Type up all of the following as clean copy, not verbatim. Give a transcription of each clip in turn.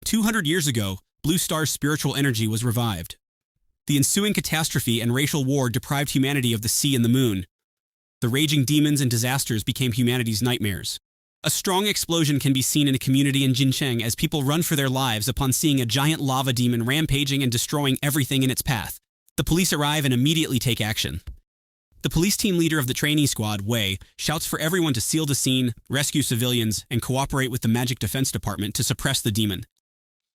200 years ago, Blue Star's spiritual energy was revived. The ensuing catastrophe and racial war deprived humanity of the sea and the moon. The raging demons and disasters became humanity's nightmares. A strong explosion can be seen in a community in Jincheng as people run for their lives upon seeing a giant lava demon rampaging and destroying everything in its path. The police arrive and immediately take action. The police team leader of the trainee squad, Wei, shouts for everyone to seal the scene, rescue civilians, and cooperate with the Magic Defense Department to suppress the demon.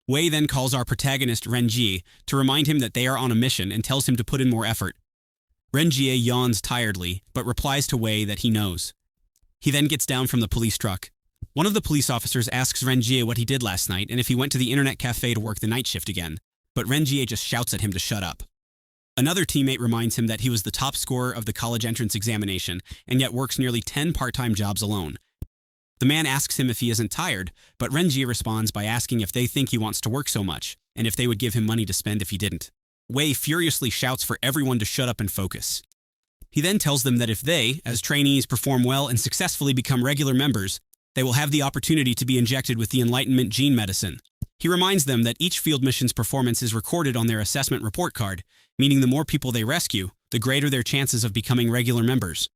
Wei then calls our protagonist, Ren Jie, to remind him that they are on a mission and tells him to put in more effort. Ren Jie yawns tiredly, but replies to Wei that he knows. He then gets down from the police truck. One of the police officers asks Ren Jie what he did last night and if he went to the internet cafe to work the night shift again, but Ren Jie just shouts at him to shut up. Another teammate reminds him that he was the top scorer of the college entrance examination and yet works nearly 10 part-time jobs alone. The man asks him if he isn't tired, but Ren Jie responds by asking if they think he wants to work so much and if they would give him money to spend if he didn't. Wei furiously shouts for everyone to shut up and focus. He then tells them that if they, as trainees, perform well and successfully become regular members, they will have the opportunity to be injected with the Enlightenment gene medicine. He reminds them that each field mission's performance is recorded on their assessment report card, meaning the more people they rescue, the greater their chances of becoming regular members.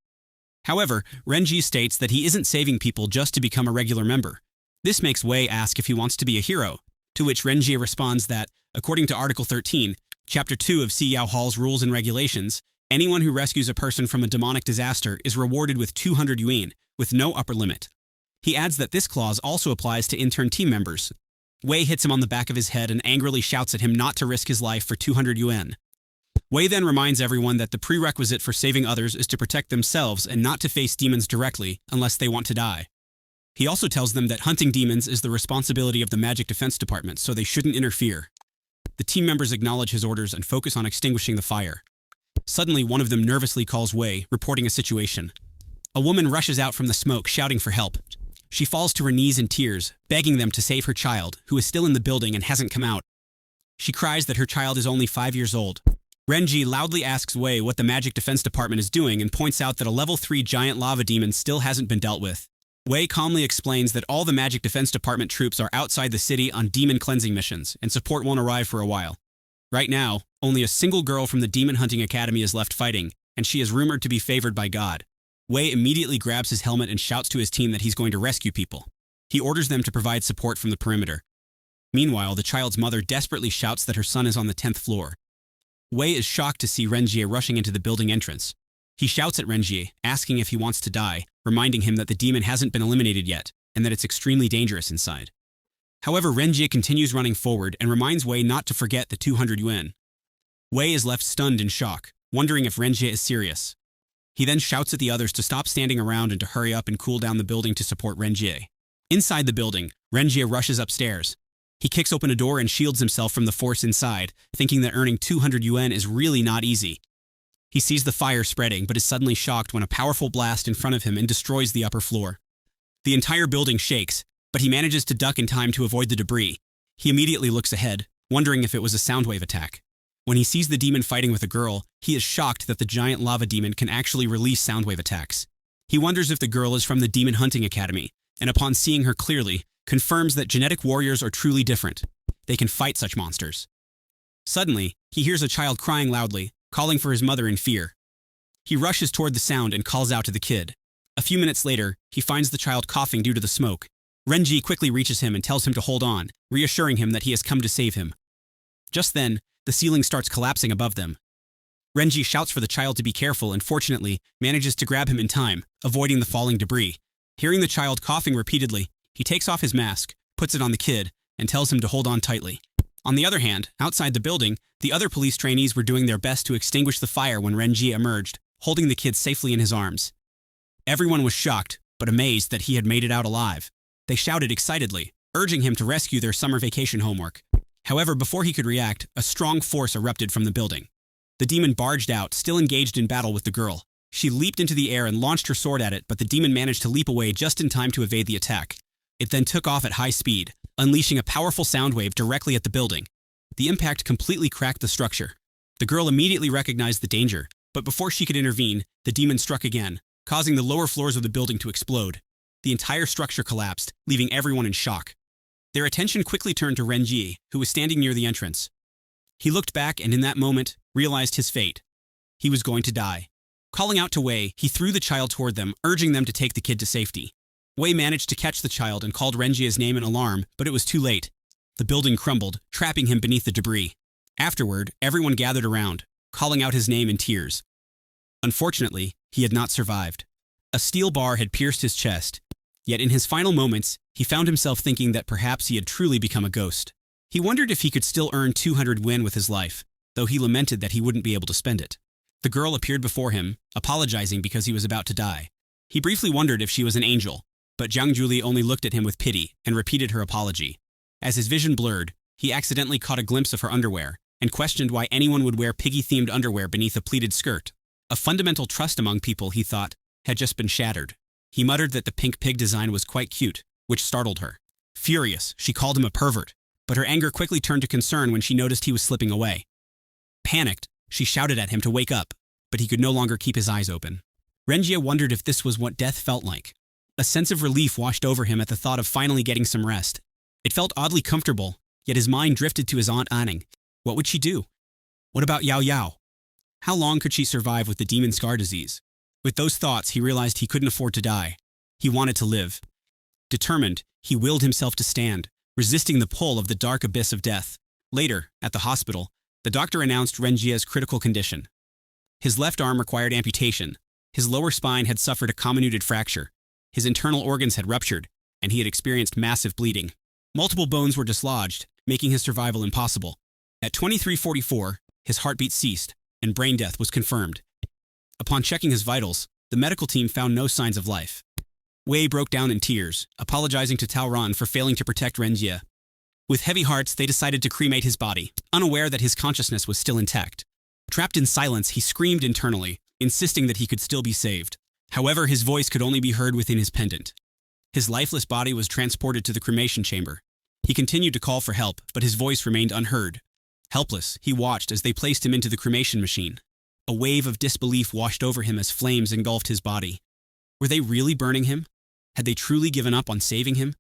However, Ren Jie states that he isn't saving people just to become a regular member. This makes Wei ask if he wants to be a hero, to which Ren Jie responds that, according to Article 13, Chapter 2 of Si Yao Hall's Rules and Regulations, anyone who rescues a person from a demonic disaster is rewarded with 200 yuan, with no upper limit. He adds that this clause also applies to intern team members. Wei hits him on the back of his head and angrily shouts at him not to risk his life for 200 yuan. Wei then reminds everyone that the prerequisite for saving others is to protect themselves and not to face demons directly unless they want to die. He also tells them that hunting demons is the responsibility of the Magic Defense Department, so they shouldn't interfere. The team members acknowledge his orders and focus on extinguishing the fire. Suddenly, one of them nervously calls Wei, reporting a situation. A woman rushes out from the smoke, shouting for help. She falls to her knees in tears, begging them to save her child, who is still in the building and hasn't come out. She cries that her child is only 5 years old. Ren Jie loudly asks Wei what the Magic Defense Department is doing and points out that a level 3 giant lava demon still hasn't been dealt with. Wei calmly explains that all the Magic Defense Department troops are outside the city on demon cleansing missions, and support won't arrive for a while. Right now, only a single girl from the Demon Hunting Academy is left fighting, and she is rumored to be favored by God. Wei immediately grabs his helmet and shouts to his team that he's going to rescue people. He orders them to provide support from the perimeter. Meanwhile, the child's mother desperately shouts that her son is on the 10th floor. Wei is shocked to see Ren Jie rushing into the building entrance. He shouts at Ren Jie, asking if he wants to die, reminding him that the demon hasn't been eliminated yet, and that it's extremely dangerous inside. However, Ren Jie continues running forward and reminds Wei not to forget the 200 yuan. Wei is left stunned in shock, wondering if Ren Jie is serious. He then shouts at the others to stop standing around and to hurry up and cool down the building to support Ren Jie. Inside the building, Ren Jie rushes upstairs. He kicks open a door and shields himself from the force inside, thinking that earning 200 yuan is really not easy. He sees the fire spreading, but is suddenly shocked when a powerful blast in front of him and destroys the upper floor. The entire building shakes, but he manages to duck in time to avoid the debris. He immediately looks ahead, wondering if it was a soundwave attack. When he sees the demon fighting with a girl, he is shocked that the giant lava demon can actually release soundwave attacks. He wonders if the girl is from the Demon Hunting Academy, and upon seeing her clearly, confirms that genetic warriors are truly different. They can fight such monsters. Suddenly, he hears a child crying loudly, calling for his mother in fear. He rushes toward the sound and calls out to the kid. A few minutes later, he finds the child coughing due to the smoke. Ren Jie quickly reaches him and tells him to hold on, reassuring him that he has come to save him. Just then, the ceiling starts collapsing above them. Ren Jie shouts for the child to be careful and fortunately manages to grab him in time, avoiding the falling debris. Hearing the child coughing repeatedly, he takes off his mask, puts it on the kid, and tells him to hold on tightly. On the other hand, outside the building, the other police trainees were doing their best to extinguish the fire when Ren Jie emerged, holding the kid safely in his arms. Everyone was shocked, but amazed that he had made it out alive. They shouted excitedly, urging him to rescue their summer vacation homework. However, before he could react, a strong force erupted from the building. The demon barged out, still engaged in battle with the girl. She leaped into the air and launched her sword at it, but the demon managed to leap away just in time to evade the attack. It then took off at high speed, unleashing a powerful sound wave directly at the building. The impact completely cracked the structure. The girl immediately recognized the danger, but before she could intervene, the demon struck again, causing the lower floors of the building to explode. The entire structure collapsed, leaving everyone in shock. Their attention quickly turned to Ren Jie, who was standing near the entrance. He looked back and in that moment realized his fate. He was going to die. Calling out to Wei, he threw the child toward them, urging them to take the kid to safety. Wei managed to catch the child and called Ren Jie's name in alarm, but it was too late. The building crumbled, trapping him beneath the debris. Afterward, everyone gathered around, calling out his name in tears. Unfortunately, he had not survived. A steel bar had pierced his chest, yet in his final moments, he found himself thinking that perhaps he had truly become a ghost. He wondered if he could still earn 200 won with his life, though he lamented that he wouldn't be able to spend it. The girl appeared before him, apologizing because he was about to die. He briefly wondered if she was an angel, but Jiang Julie only looked at him with pity and repeated her apology. As his vision blurred, he accidentally caught a glimpse of her underwear and questioned why anyone would wear piggy-themed underwear beneath a pleated skirt. A fundamental trust among people, he thought, had just been shattered. He muttered that the pink pig design was quite cute, which startled her. Furious, she called him a pervert, but her anger quickly turned to concern when she noticed he was slipping away. Panicked, she shouted at him to wake up, but he could no longer keep his eyes open. Ren Jie wondered if this was what death felt like. A sense of relief washed over him at the thought of finally getting some rest. It felt oddly comfortable, yet his mind drifted to his Aunt Anning. What would she do? What about Yao Yao? How long could she survive with the demon scar disease? With those thoughts, he realized he couldn't afford to die. He wanted to live. Determined, he willed himself to stand, resisting the pull of the dark abyss of death. Later, at the hospital, the doctor announced Ren Jie's critical condition. His left arm required amputation. His lower spine had suffered a comminuted fracture. His internal organs had ruptured, and he had experienced massive bleeding. Multiple bones were dislodged, making his survival impossible. At 23:44, his heartbeat ceased, and brain death was confirmed. Upon checking his vitals, the medical team found no signs of life. Wei broke down in tears, apologizing to Tao Ran for failing to protect Ren Jie. With heavy hearts, they decided to cremate his body, unaware that his consciousness was still intact. Trapped in silence, he screamed internally, insisting that he could still be saved. However, his voice could only be heard within his pendant. His lifeless body was transported to the cremation chamber. He continued to call for help, but his voice remained unheard. Helpless, he watched as they placed him into the cremation machine. A wave of disbelief washed over him as flames engulfed his body. Were they really burning him? Had they truly given up on saving him?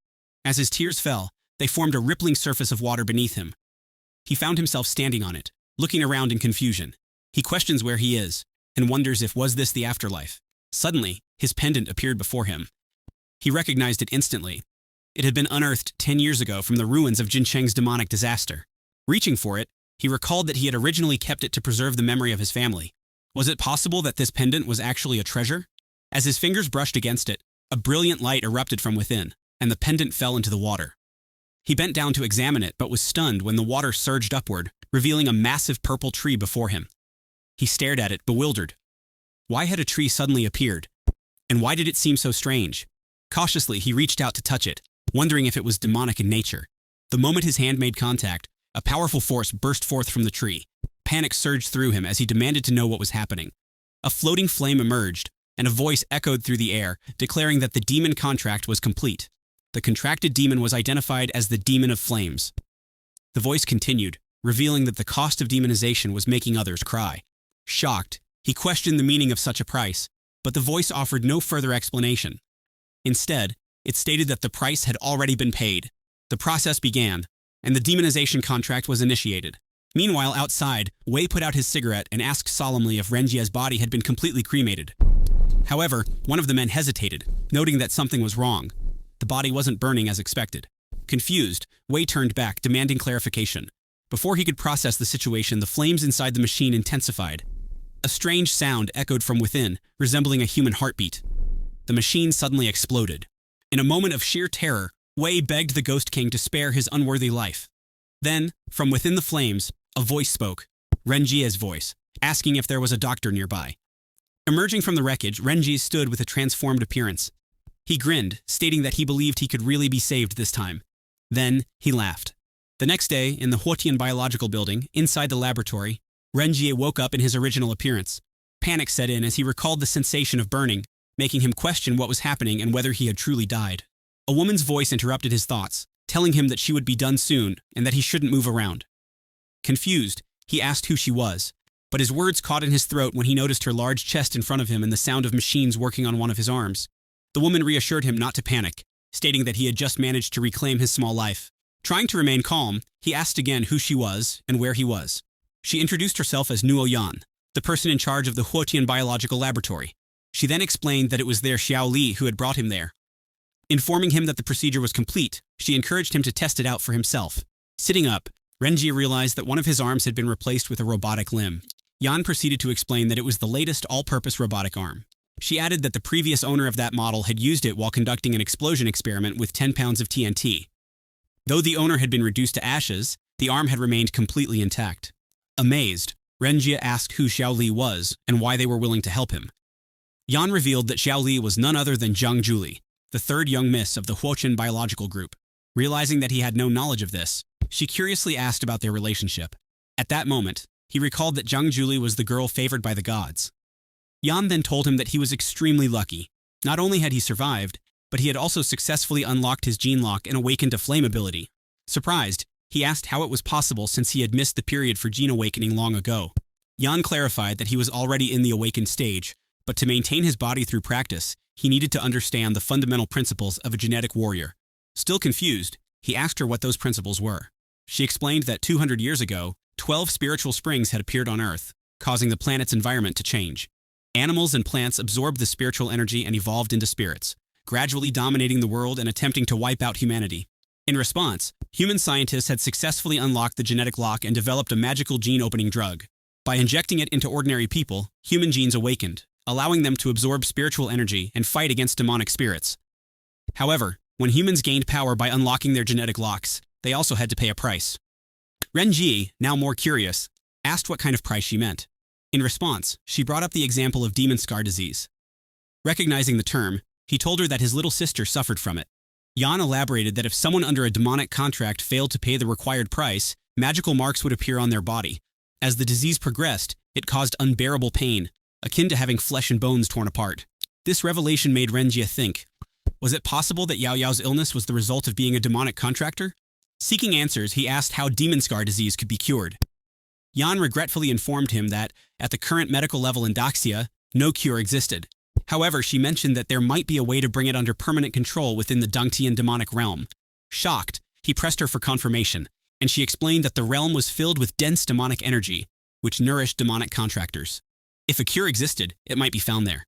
As his tears fell, they formed a rippling surface of water beneath him. He found himself standing on it, looking around in confusion. He questions where he is, and wonders if was this the afterlife. Suddenly, his pendant appeared before him. He recognized it instantly. It had been unearthed 10 years ago from the ruins of Jincheng's demonic disaster. Reaching for it, he recalled that he had originally kept it to preserve the memory of his family. Was it possible that this pendant was actually a treasure? As his fingers brushed against it, a brilliant light erupted from within, and the pendant fell into the water. He bent down to examine it, but was stunned when the water surged upward, revealing a massive purple tree before him. He stared at it, bewildered. Why had a tree suddenly appeared? And why did it seem so strange? Cautiously, he reached out to touch it, wondering if it was demonic in nature. The moment his hand made contact, a powerful force burst forth from the tree. Panic surged through him as he demanded to know what was happening. A floating flame emerged, and a voice echoed through the air, declaring that the demon contract was complete. The contracted demon was identified as the Demon of Flames. The voice continued, revealing that the cost of demonization was making others cry. Shocked, he questioned the meaning of such a price, but the voice offered no further explanation. Instead, it stated that the price had already been paid. The process began, and the demonization contract was initiated. Meanwhile, outside, Wei put out his cigarette and asked solemnly if Ren Jie's body had been completely cremated. However, one of the men hesitated, noting that something was wrong. The body wasn't burning as expected. Confused, Wei turned back, demanding clarification. Before he could process the situation, the flames inside the machine intensified. A strange sound echoed from within, resembling a human heartbeat. The machine suddenly exploded. In a moment of sheer terror, Wei begged the Ghost King to spare his unworthy life. Then, from within the flames, a voice spoke, Ren Jie's voice, asking if there was a doctor nearby. Emerging from the wreckage, Ren Jie stood with a transformed appearance. He grinned, stating that he believed he could really be saved this time. Then, he laughed. The next day, in the Huotian Biological Building, inside the laboratory, Ren Jie woke up in his original appearance. Panic set in as he recalled the sensation of burning, making him question what was happening and whether he had truly died. A woman's voice interrupted his thoughts, telling him that she would be done soon and that he shouldn't move around. Confused, he asked who she was, but his words caught in his throat when he noticed her large chest in front of him and the sound of machines working on one of his arms. The woman reassured him not to panic, stating that he had just managed to reclaim his small life. Trying to remain calm, he asked again who she was and where he was. She introduced herself as Nuo Yan, the person in charge of the Huotian Biological Laboratory. She then explained that it was their Xiao Li who had brought him there. Informing him that the procedure was complete, she encouraged him to test it out for himself. Sitting up, Ren Jie realized that one of his arms had been replaced with a robotic limb. Yan proceeded to explain that it was the latest all-purpose robotic arm. She added that the previous owner of that model had used it while conducting an explosion experiment with 10 pounds of TNT. Though the owner had been reduced to ashes, the arm had remained completely intact. Amazed, Ren Jie asked who Xiao Li was and why they were willing to help him. Yan revealed that Xiao Li was none other than Zhang Juli, the third young miss of the Huotian Biological Group. Realizing that he had no knowledge of this, she curiously asked about their relationship. At that moment, he recalled that Zhang Juli was the girl favored by the gods. Yan then told him that he was extremely lucky. Not only had he survived, but he had also successfully unlocked his gene lock and awakened to flame ability. Surprised, he asked how it was possible since he had missed the period for gene awakening long ago. Yan clarified that he was already in the awakened stage, but to maintain his body through practice, he needed to understand the fundamental principles of a genetic warrior. Still confused, he asked her what those principles were. She explained that 200 years ago, 12 spiritual springs had appeared on Earth, causing the planet's environment to change. Animals and plants absorbed the spiritual energy and evolved into spirits, gradually dominating the world and attempting to wipe out humanity. In response, human scientists had successfully unlocked the genetic lock and developed a magical gene-opening drug. By injecting it into ordinary people, human genes awakened, allowing them to absorb spiritual energy and fight against demonic spirits. However, when humans gained power by unlocking their genetic locks, they also had to pay a price. Ren Jie, now more curious, asked what kind of price she meant. In response, she brought up the example of demon scar disease. Recognizing the term, he told her that his little sister suffered from it. Yan elaborated that if someone under a demonic contract failed to pay the required price, magical marks would appear on their body. As the disease progressed, it caused unbearable pain, akin to having flesh and bones torn apart. This revelation made Ren Jie think, was it possible that Yao Yao's illness was the result of being a demonic contractor? Seeking answers, he asked how demon scar disease could be cured. Yan regretfully informed him that, at the current medical level in Daxia, no cure existed. However, she mentioned that there might be a way to bring it under permanent control within the Dongtian demonic realm. Shocked, he pressed her for confirmation, and she explained that the realm was filled with dense demonic energy, which nourished demonic contractors. If a cure existed, it might be found there.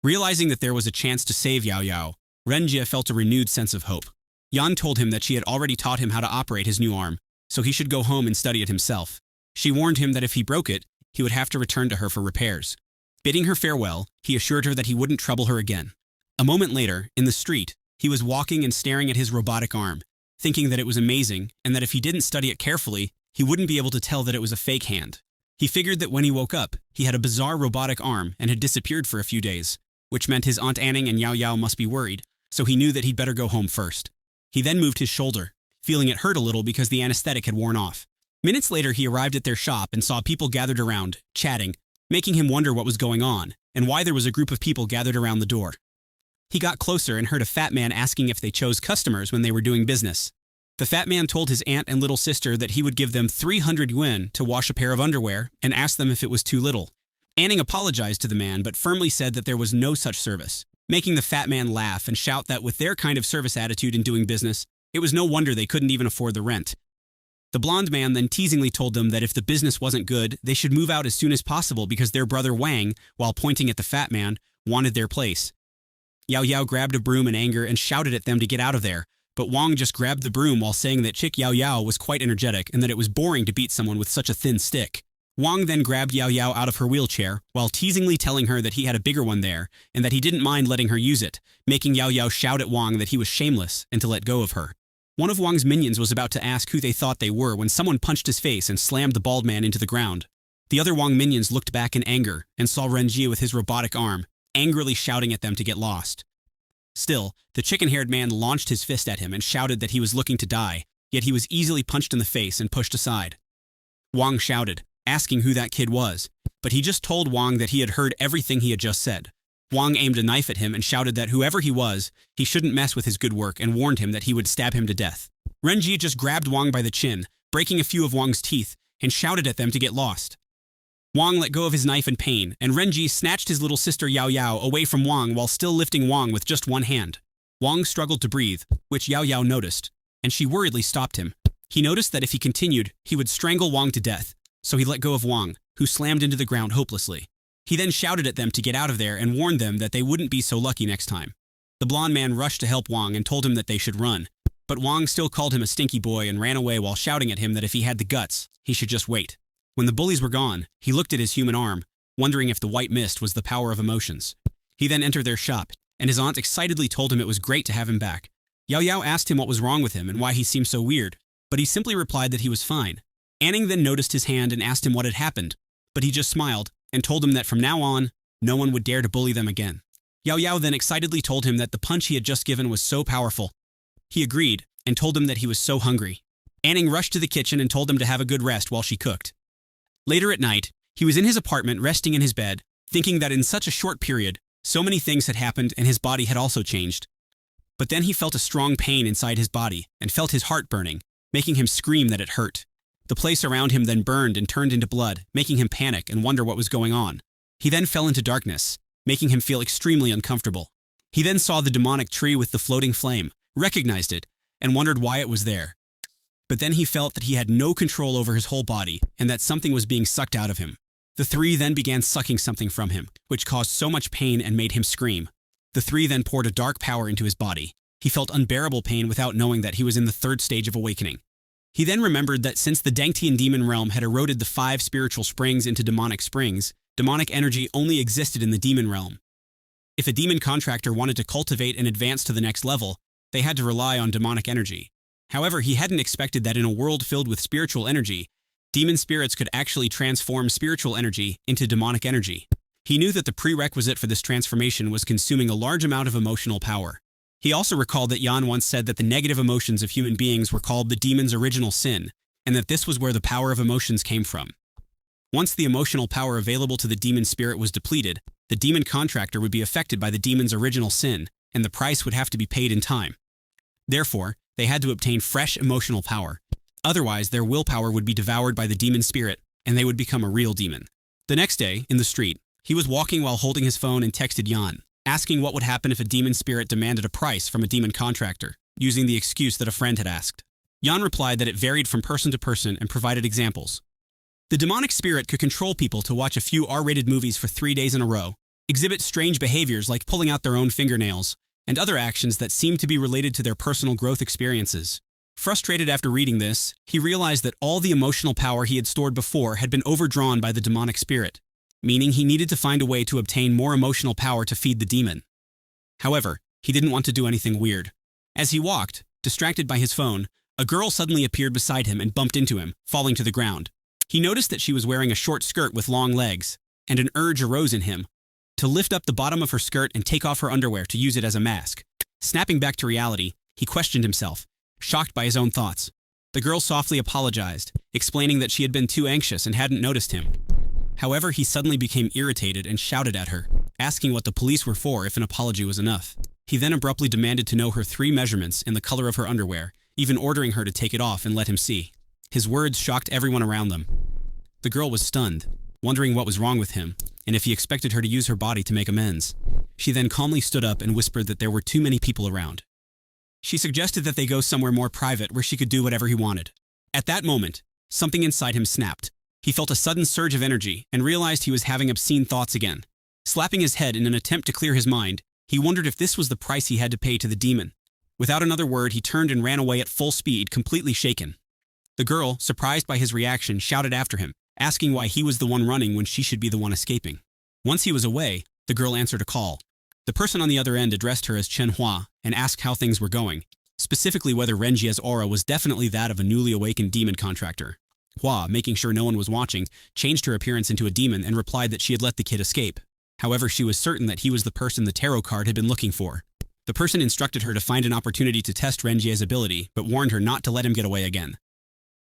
Realizing that there was a chance to save Yao Yao, Ren Jie felt a renewed sense of hope. Yan told him that she had already taught him how to operate his new arm, so he should go home and study it himself. She warned him that if he broke it, he would have to return to her for repairs. Bidding her farewell, he assured her that he wouldn't trouble her again. A moment later, in the street, he was walking and staring at his robotic arm, thinking that it was amazing and that if he didn't study it carefully, he wouldn't be able to tell that it was a fake hand. He figured that when he woke up, he had a bizarre robotic arm and had disappeared for a few days, which meant his Aunt Anning and Yao Yao must be worried, so he knew that he'd better go home first. He then moved his shoulder, feeling it hurt a little because the anesthetic had worn off. Minutes later, he arrived at their shop and saw people gathered around, chatting, making him wonder what was going on and why there was a group of people gathered around the door. He got closer and heard a fat man asking if they chose customers when they were doing business. The fat man told his aunt and little sister that he would give them 300 yuan to wash a pair of underwear and asked them if it was too little. Anning apologized to the man but firmly said that there was no such service, making the fat man laugh and shout that with their kind of service attitude in doing business, it was no wonder they couldn't even afford the rent. The blonde man then teasingly told them that if the business wasn't good, they should move out as soon as possible because their brother Wang, while pointing at the fat man, wanted their place. Yao Yao grabbed a broom in anger and shouted at them to get out of there, but Wang just grabbed the broom while saying that Chick Yao Yao was quite energetic and that it was boring to beat someone with such a thin stick. Wang then grabbed Yao Yao out of her wheelchair, while teasingly telling her that he had a bigger one there and that he didn't mind letting her use it, making Yao Yao shout at Wang that he was shameless and to let go of her. One of Wang's minions was about to ask who they thought they were when someone punched his face and slammed the bald man into the ground. The other Wang minions looked back in anger and saw Ren Jie with his robotic arm, angrily shouting at them to get lost. Still, the chicken-haired man launched his fist at him and shouted that he was looking to die, yet he was easily punched in the face and pushed aside. Wang shouted, asking who that kid was, but he just told Wang that he had heard everything he had just said. Wang aimed a knife at him and shouted that whoever he was, he shouldn't mess with his good work and warned him that he would stab him to death. Ren Jie just grabbed Wang by the chin, breaking a few of Wang's teeth, and shouted at them to get lost. Wang let go of his knife in pain, and Ren Jie snatched his little sister Yao Yao away from Wang while still lifting Wang with just one hand. Wang struggled to breathe, which Yao Yao noticed, and she worriedly stopped him. He noticed that if he continued, he would strangle Wang to death, so he let go of Wang, who slammed into the ground hopelessly. He then shouted at them to get out of there and warned them that they wouldn't be so lucky next time. The blonde man rushed to help Wang and told him that they should run, but Wang still called him a stinky boy and ran away while shouting at him that if he had the guts, he should just wait. When the bullies were gone, he looked at his human arm, wondering if the white mist was the power of emotions. He then entered their shop, and his aunt excitedly told him it was great to have him back. Yao Yao asked him what was wrong with him and why he seemed so weird, but he simply replied that he was fine. Anning then noticed his hand and asked him what had happened, but he just smiled and told him that from now on, no one would dare to bully them again. Yao Yao then excitedly told him that the punch he had just given was so powerful. He agreed and told him that he was so hungry. Anning rushed to the kitchen and told him to have a good rest while she cooked. Later at night, he was in his apartment resting in his bed, thinking that in such a short period, so many things had happened and his body had also changed. But then he felt a strong pain inside his body and felt his heart burning, making him scream that it hurt. The place around him then burned and turned into blood, making him panic and wonder what was going on. He then fell into darkness, making him feel extremely uncomfortable. He then saw the demonic tree with the floating flame, recognized it, and wondered why it was there. But then he felt that he had no control over his whole body and that something was being sucked out of him. The three then began sucking something from him, which caused so much pain and made him scream. The three then poured a dark power into his body. He felt unbearable pain without knowing that he was in the third stage of awakening. He then remembered that since the Dangtian demon realm had eroded the 5 spiritual springs into demonic springs, demonic energy only existed in the demon realm. If a demon contractor wanted to cultivate and advance to the next level, they had to rely on demonic energy. However, he hadn't expected that in a world filled with spiritual energy, demon spirits could actually transform spiritual energy into demonic energy. He knew that the prerequisite for this transformation was consuming a large amount of emotional power. He also recalled that Yan once said that the negative emotions of human beings were called the demon's original sin, and that this was where the power of emotions came from. Once the emotional power available to the demon spirit was depleted, the demon contractor would be affected by the demon's original sin, and the price would have to be paid in time. Therefore, they had to obtain fresh emotional power. Otherwise, their willpower would be devoured by the demon spirit, and they would become a real demon. The next day, in the street, he was walking while holding his phone and texted Yan, asking what would happen if a demon spirit demanded a price from a demon contractor, using the excuse that a friend had asked. Yan replied that it varied from person to person and provided examples. The demonic spirit could control people to watch a few R-rated movies for 3 days in a row, exhibit strange behaviors like pulling out their own fingernails, and other actions that seemed to be related to their personal growth experiences. Frustrated after reading this, he realized that all the emotional power he had stored before had been overdrawn by the demonic spirit, meaning he needed to find a way to obtain more emotional power to feed the demon. However, he didn't want to do anything weird. As he walked, distracted by his phone, a girl suddenly appeared beside him and bumped into him, falling to the ground. He noticed that she was wearing a short skirt with long legs, and an urge arose in him to lift up the bottom of her skirt and take off her underwear to use it as a mask. Snapping back to reality, he questioned himself, shocked by his own thoughts. The girl softly apologized, explaining that she had been too anxious and hadn't noticed him. However, he suddenly became irritated and shouted at her, asking what the police were for if an apology was enough. He then abruptly demanded to know her 3 measurements and the color of her underwear, even ordering her to take it off and let him see. His words shocked everyone around them. The girl was stunned, wondering what was wrong with him, and if he expected her to use her body to make amends. She then calmly stood up and whispered that there were too many people around. She suggested that they go somewhere more private where she could do whatever he wanted. At that moment, something inside him snapped. He felt a sudden surge of energy and realized he was having obscene thoughts again. Slapping his head in an attempt to clear his mind, he wondered if this was the price he had to pay to the demon. Without another word, he turned and ran away at full speed, completely shaken. The girl, surprised by his reaction, shouted after him, asking why he was the one running when she should be the one escaping. Once he was away, the girl answered a call. The person on the other end addressed her as Manhua and asked how things were going, specifically whether Ren Jie's aura was definitely that of a newly awakened demon contractor. Hua, making sure no one was watching, changed her appearance into a demon and replied that she had let the kid escape. However, she was certain that he was the person the tarot card had been looking for. The person instructed her to find an opportunity to test Ren Jie's ability, but warned her not to let him get away again.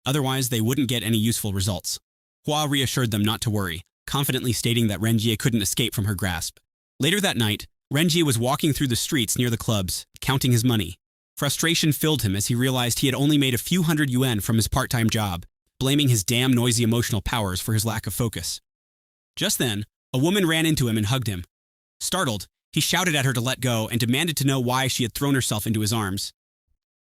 Otherwise, they wouldn't get any useful results. Hua reassured them not to worry, confidently stating that Ren Jie couldn't escape from her grasp. Later that night, Ren Jie was walking through the streets near the clubs, counting his money. Frustration filled him as he realized he had only made a few hundred yuan from his part-time job, blaming his damn noisy emotional powers for his lack of focus. Just then, a woman ran into him and hugged him. Startled, he shouted at her to let go and demanded to know why she had thrown herself into his arms.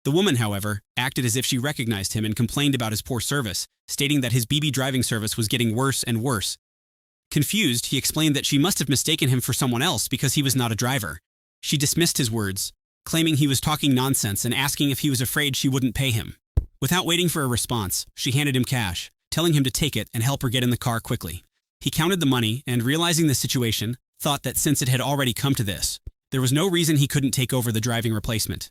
The woman, however, acted as if she recognized him and complained about his poor service, stating that his BB driving service was getting worse and worse. Confused, he explained that she must have mistaken him for someone else because he was not a driver. She dismissed his words, claiming he was talking nonsense and asking if he was afraid she wouldn't pay him. Without waiting for a response, she handed him cash, telling him to take it and help her get in the car quickly. He counted the money and, realizing the situation, thought that since it had already come to this, there was no reason he couldn't take over the driving replacement.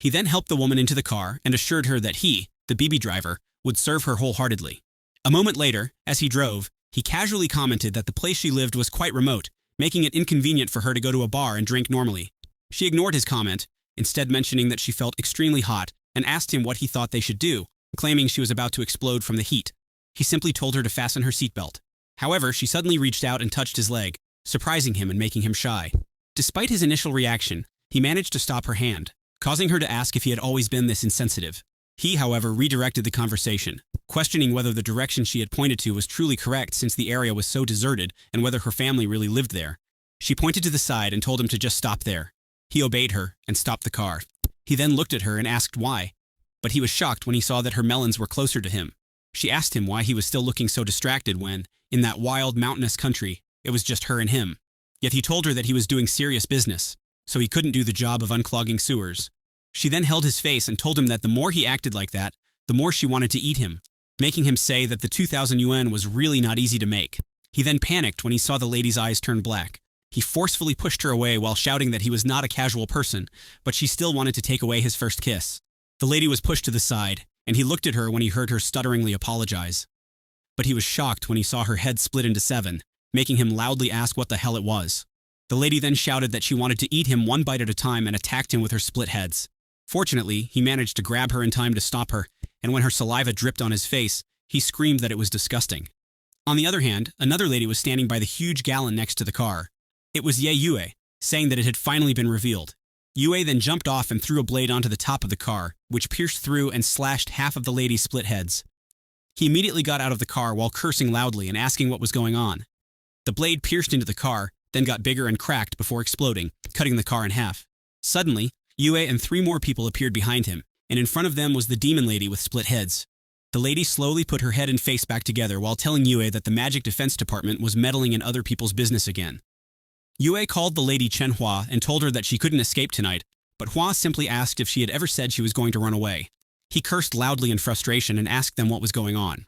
He then helped the woman into the car and assured her that he, the BB driver, would serve her wholeheartedly. A moment later, as he drove, he casually commented that the place she lived was quite remote, making it inconvenient for her to go to a bar and drink normally. She ignored his comment, instead mentioning that she felt extremely hot and asked him what he thought they should do, claiming she was about to explode from the heat. He simply told her to fasten her seatbelt. However, she suddenly reached out and touched his leg, surprising him and making him shy. Despite his initial reaction, he managed to stop her hand, causing her to ask if he had always been this insensitive. He, however, redirected the conversation, questioning whether the direction she had pointed to was truly correct since the area was so deserted and whether her family really lived there. She pointed to the side and told him to just stop there. He obeyed her and stopped the car. He then looked at her and asked why, but he was shocked when he saw that her melons were closer to him. She asked him why he was still looking so distracted when, in that wild, mountainous country, it was just her and him. Yet he told her that he was doing serious business, so he couldn't do the job of unclogging sewers. She then held his face and told him that the more he acted like that, the more she wanted to eat him, making him say that the 2,000 yuan was really not easy to make. He then panicked when he saw the lady's eyes turn black. He forcefully pushed her away while shouting that he was not a casual person, but she still wanted to take away his first kiss. The lady was pushed to the side, and he looked at her when he heard her stutteringly apologize. But he was shocked when he saw her head split into 7, making him loudly ask what the hell it was. The lady then shouted that she wanted to eat him one bite at a time and attacked him with her split heads. Fortunately, he managed to grab her in time to stop her, and when her saliva dripped on his face, he screamed that it was disgusting. On the other hand, another lady was standing by the huge gallon next to the car. It was Yue, saying that it had finally been revealed. Yue then jumped off and threw a blade onto the top of the car, which pierced through and slashed half of the lady's split heads. He immediately got out of the car while cursing loudly and asking what was going on. The blade pierced into the car, then got bigger and cracked before exploding, cutting the car in half. Suddenly, Yue and 3 more people appeared behind him, and in front of them was the demon lady with split heads. The lady slowly put her head and face back together while telling Yue that the Magic Defense Department was meddling in other people's business again. Yue called the lady Chen Hua and told her that she couldn't escape tonight, but Hua simply asked if she had ever said she was going to run away. He cursed loudly in frustration and asked them what was going on.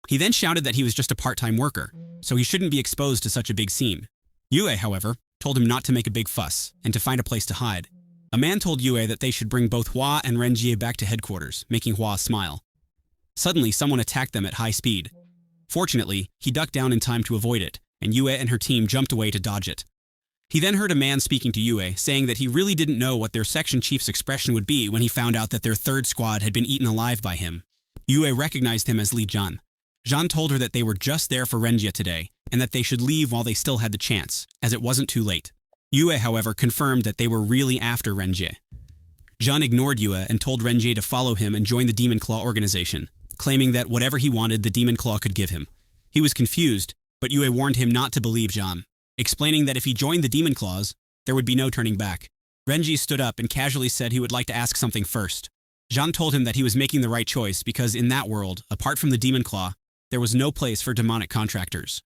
He then shouted that he was just a part-time worker, so he shouldn't be exposed to such a big scene. Yue, however, told him not to make a big fuss and to find a place to hide. A man told Yue that they should bring both Hua and Ren Jie back to headquarters, making Hua smile. Suddenly, someone attacked them at high speed. Fortunately, he ducked down in time to avoid it, and Yue and her team jumped away to dodge it. He then heard a man speaking to Yue, saying that he really didn't know what their section chief's expression would be when he found out that their third squad had been eaten alive by him. Yue recognized him as Li Zhan. Zhan told her that they were just there for Ren Jie today, and that they should leave while they still had the chance, as it wasn't too late. Yue, however, confirmed that they were really after Ren Jie. Zhan ignored Yue and told Ren Jie to follow him and join the Demon Claw organization, claiming that whatever he wanted, the Demon Claw could give him. He was confused, but Yue warned him not to believe Zhan, explaining that if he joined the Demon Claws, there would be no turning back. Ren Jie stood up and casually said he would like to ask something first. Zhan told him that he was making the right choice because in that world, apart from the Demon Claw, there was no place for demonic contractors.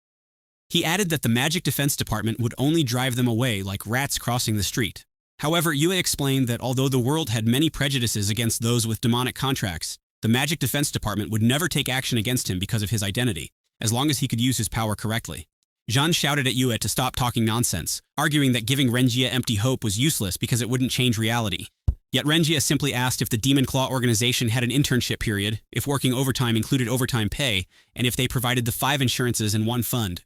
He added that the Magic Defense Department would only drive them away like rats crossing the street. However, Yue explained that although the world had many prejudices against those with demonic contracts, the Magic Defense Department would never take action against him because of his identity, as long as he could use his power correctly. Zhan shouted at Yue to stop talking nonsense, arguing that giving Ren Jie empty hope was useless because it wouldn't change reality. Yet Ren Jie simply asked if the Demon Claw organization had an internship period, if working overtime included overtime pay, and if they provided the 5 insurances in one fund.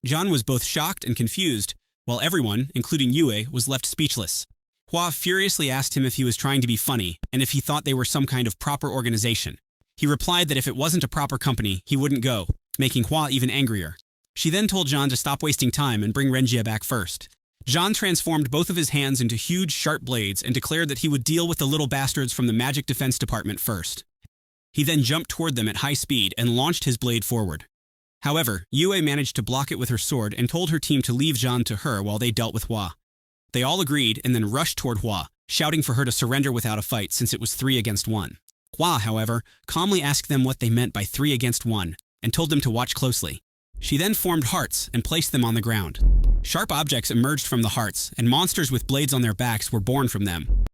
Zhan was both shocked and confused, while everyone, including Yue, was left speechless. Hua furiously asked him if he was trying to be funny, and if he thought they were some kind of proper organization. He replied that if it wasn't a proper company, he wouldn't go, making Hua even angrier. She then told Zhan to stop wasting time and bring Ren Jie back first. Zhan transformed both of his hands into huge, sharp blades and declared that he would deal with the little bastards from the Magic Defense Department first. He then jumped toward them at high speed and launched his blade forward. However, Yue managed to block it with her sword and told her team to leave Zhan to her while they dealt with Hua. They all agreed and then rushed toward Hua, shouting for her to surrender without a fight since it was 3 against 1. Hua, however, calmly asked them what they meant by 3 against 1 and told them to watch closely. She then formed hearts and placed them on the ground. Sharp objects emerged from the hearts, and monsters with blades on their backs were born from them.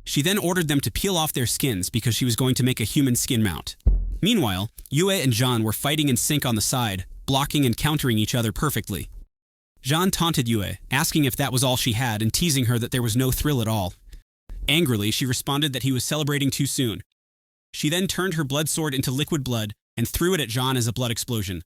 She then ordered them to peel off their skins because she was going to make a human skin mount. Meanwhile, Yue and Jean were fighting in sync on the side, blocking and countering each other perfectly. Jean taunted Yue, asking if that was all she had and teasing her that there was no thrill at all. Angrily, she responded that he was celebrating too soon. She then turned her blood sword into liquid blood and threw it at Jean as a blood explosion.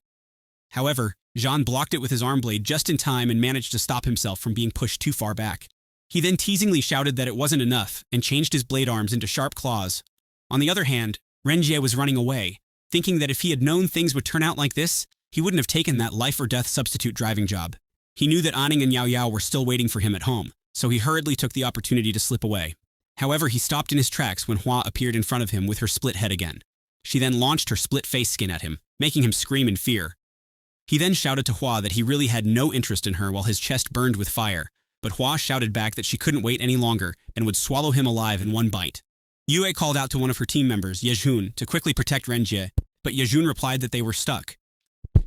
However, Jean blocked it with his arm blade just in time and managed to stop himself from being pushed too far back. He then teasingly shouted that it wasn't enough and changed his blade arms into sharp claws. On the other hand, Ren Jie was running away, thinking that if he had known things would turn out like this, he wouldn't have taken that life-or-death substitute driving job. He knew that Anning and Yao Yao were still waiting for him at home, so he hurriedly took the opportunity to slip away. However, he stopped in his tracks when Hua appeared in front of him with her split head again. She then launched her split face skin at him, making him scream in fear. He then shouted to Hua that he really had no interest in her while his chest burned with fire, but Hua shouted back that she couldn't wait any longer and would swallow him alive in one bite. Yue called out to one of her team members, Yejun, to quickly protect Ren Jie, but Yejun replied that they were stuck.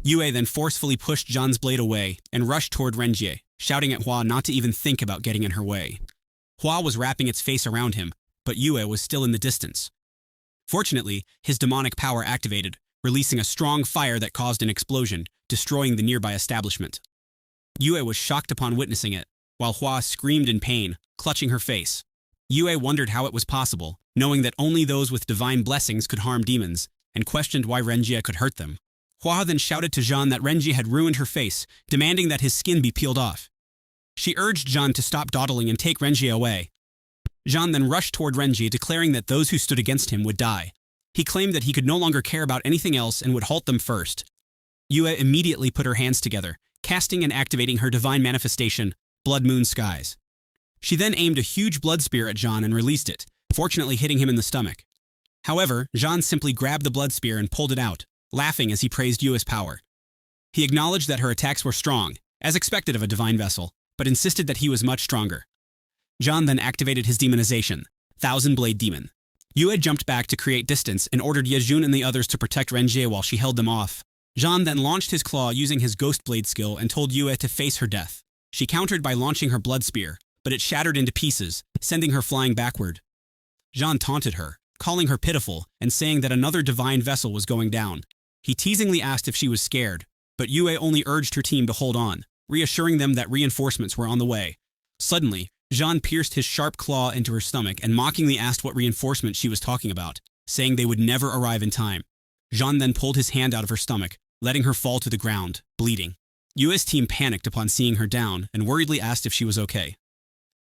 Yue then forcefully pushed Jean's blade away and rushed toward Ren Jie, shouting at Hua not to even think about getting in her way. Hua was wrapping its face around him, but Yue was still in the distance. Fortunately, his demonic power activated, releasing a strong fire that caused an explosion, destroying the nearby establishment. Yue was shocked upon witnessing it, while Hua screamed in pain, clutching her face. Yue wondered how it was possible, knowing that only those with divine blessings could harm demons, and questioned why Ren Jie could hurt them. Hua then shouted to Jean that Ren Jie had ruined her face, demanding that his skin be peeled off. She urged Jean to stop dawdling and take Ren Jie away. Jean then rushed toward Ren Jie, declaring that those who stood against him would die. He claimed that he could no longer care about anything else and would halt them first. Yue immediately put her hands together, casting and activating her divine manifestation, Blood Moon Skies. She then aimed a huge blood spear at Jean and released it, fortunately hitting him in the stomach. However, Jean simply grabbed the blood spear and pulled it out, laughing as he praised Yue's power. He acknowledged that her attacks were strong, as expected of a divine vessel, but insisted that he was much stronger. Jean then activated his demonization, Thousand Blade Demon. Yue jumped back to create distance and ordered Yejun and the others to protect Ren Jie while she held them off. Jean then launched his claw using his Ghost Blade skill and told Yue to face her death. She countered by launching her blood spear, but it shattered into pieces, sending her flying backward. Jean taunted her, calling her pitiful and saying that another divine vessel was going down. He teasingly asked if she was scared, but Yue only urged her team to hold on, reassuring them that reinforcements were on the way. Suddenly, Jean pierced his sharp claw into her stomach and mockingly asked what reinforcements she was talking about, saying they would never arrive in time. Jean then pulled his hand out of her stomach, letting her fall to the ground, bleeding. Yue's team panicked upon seeing her down and worriedly asked if she was okay.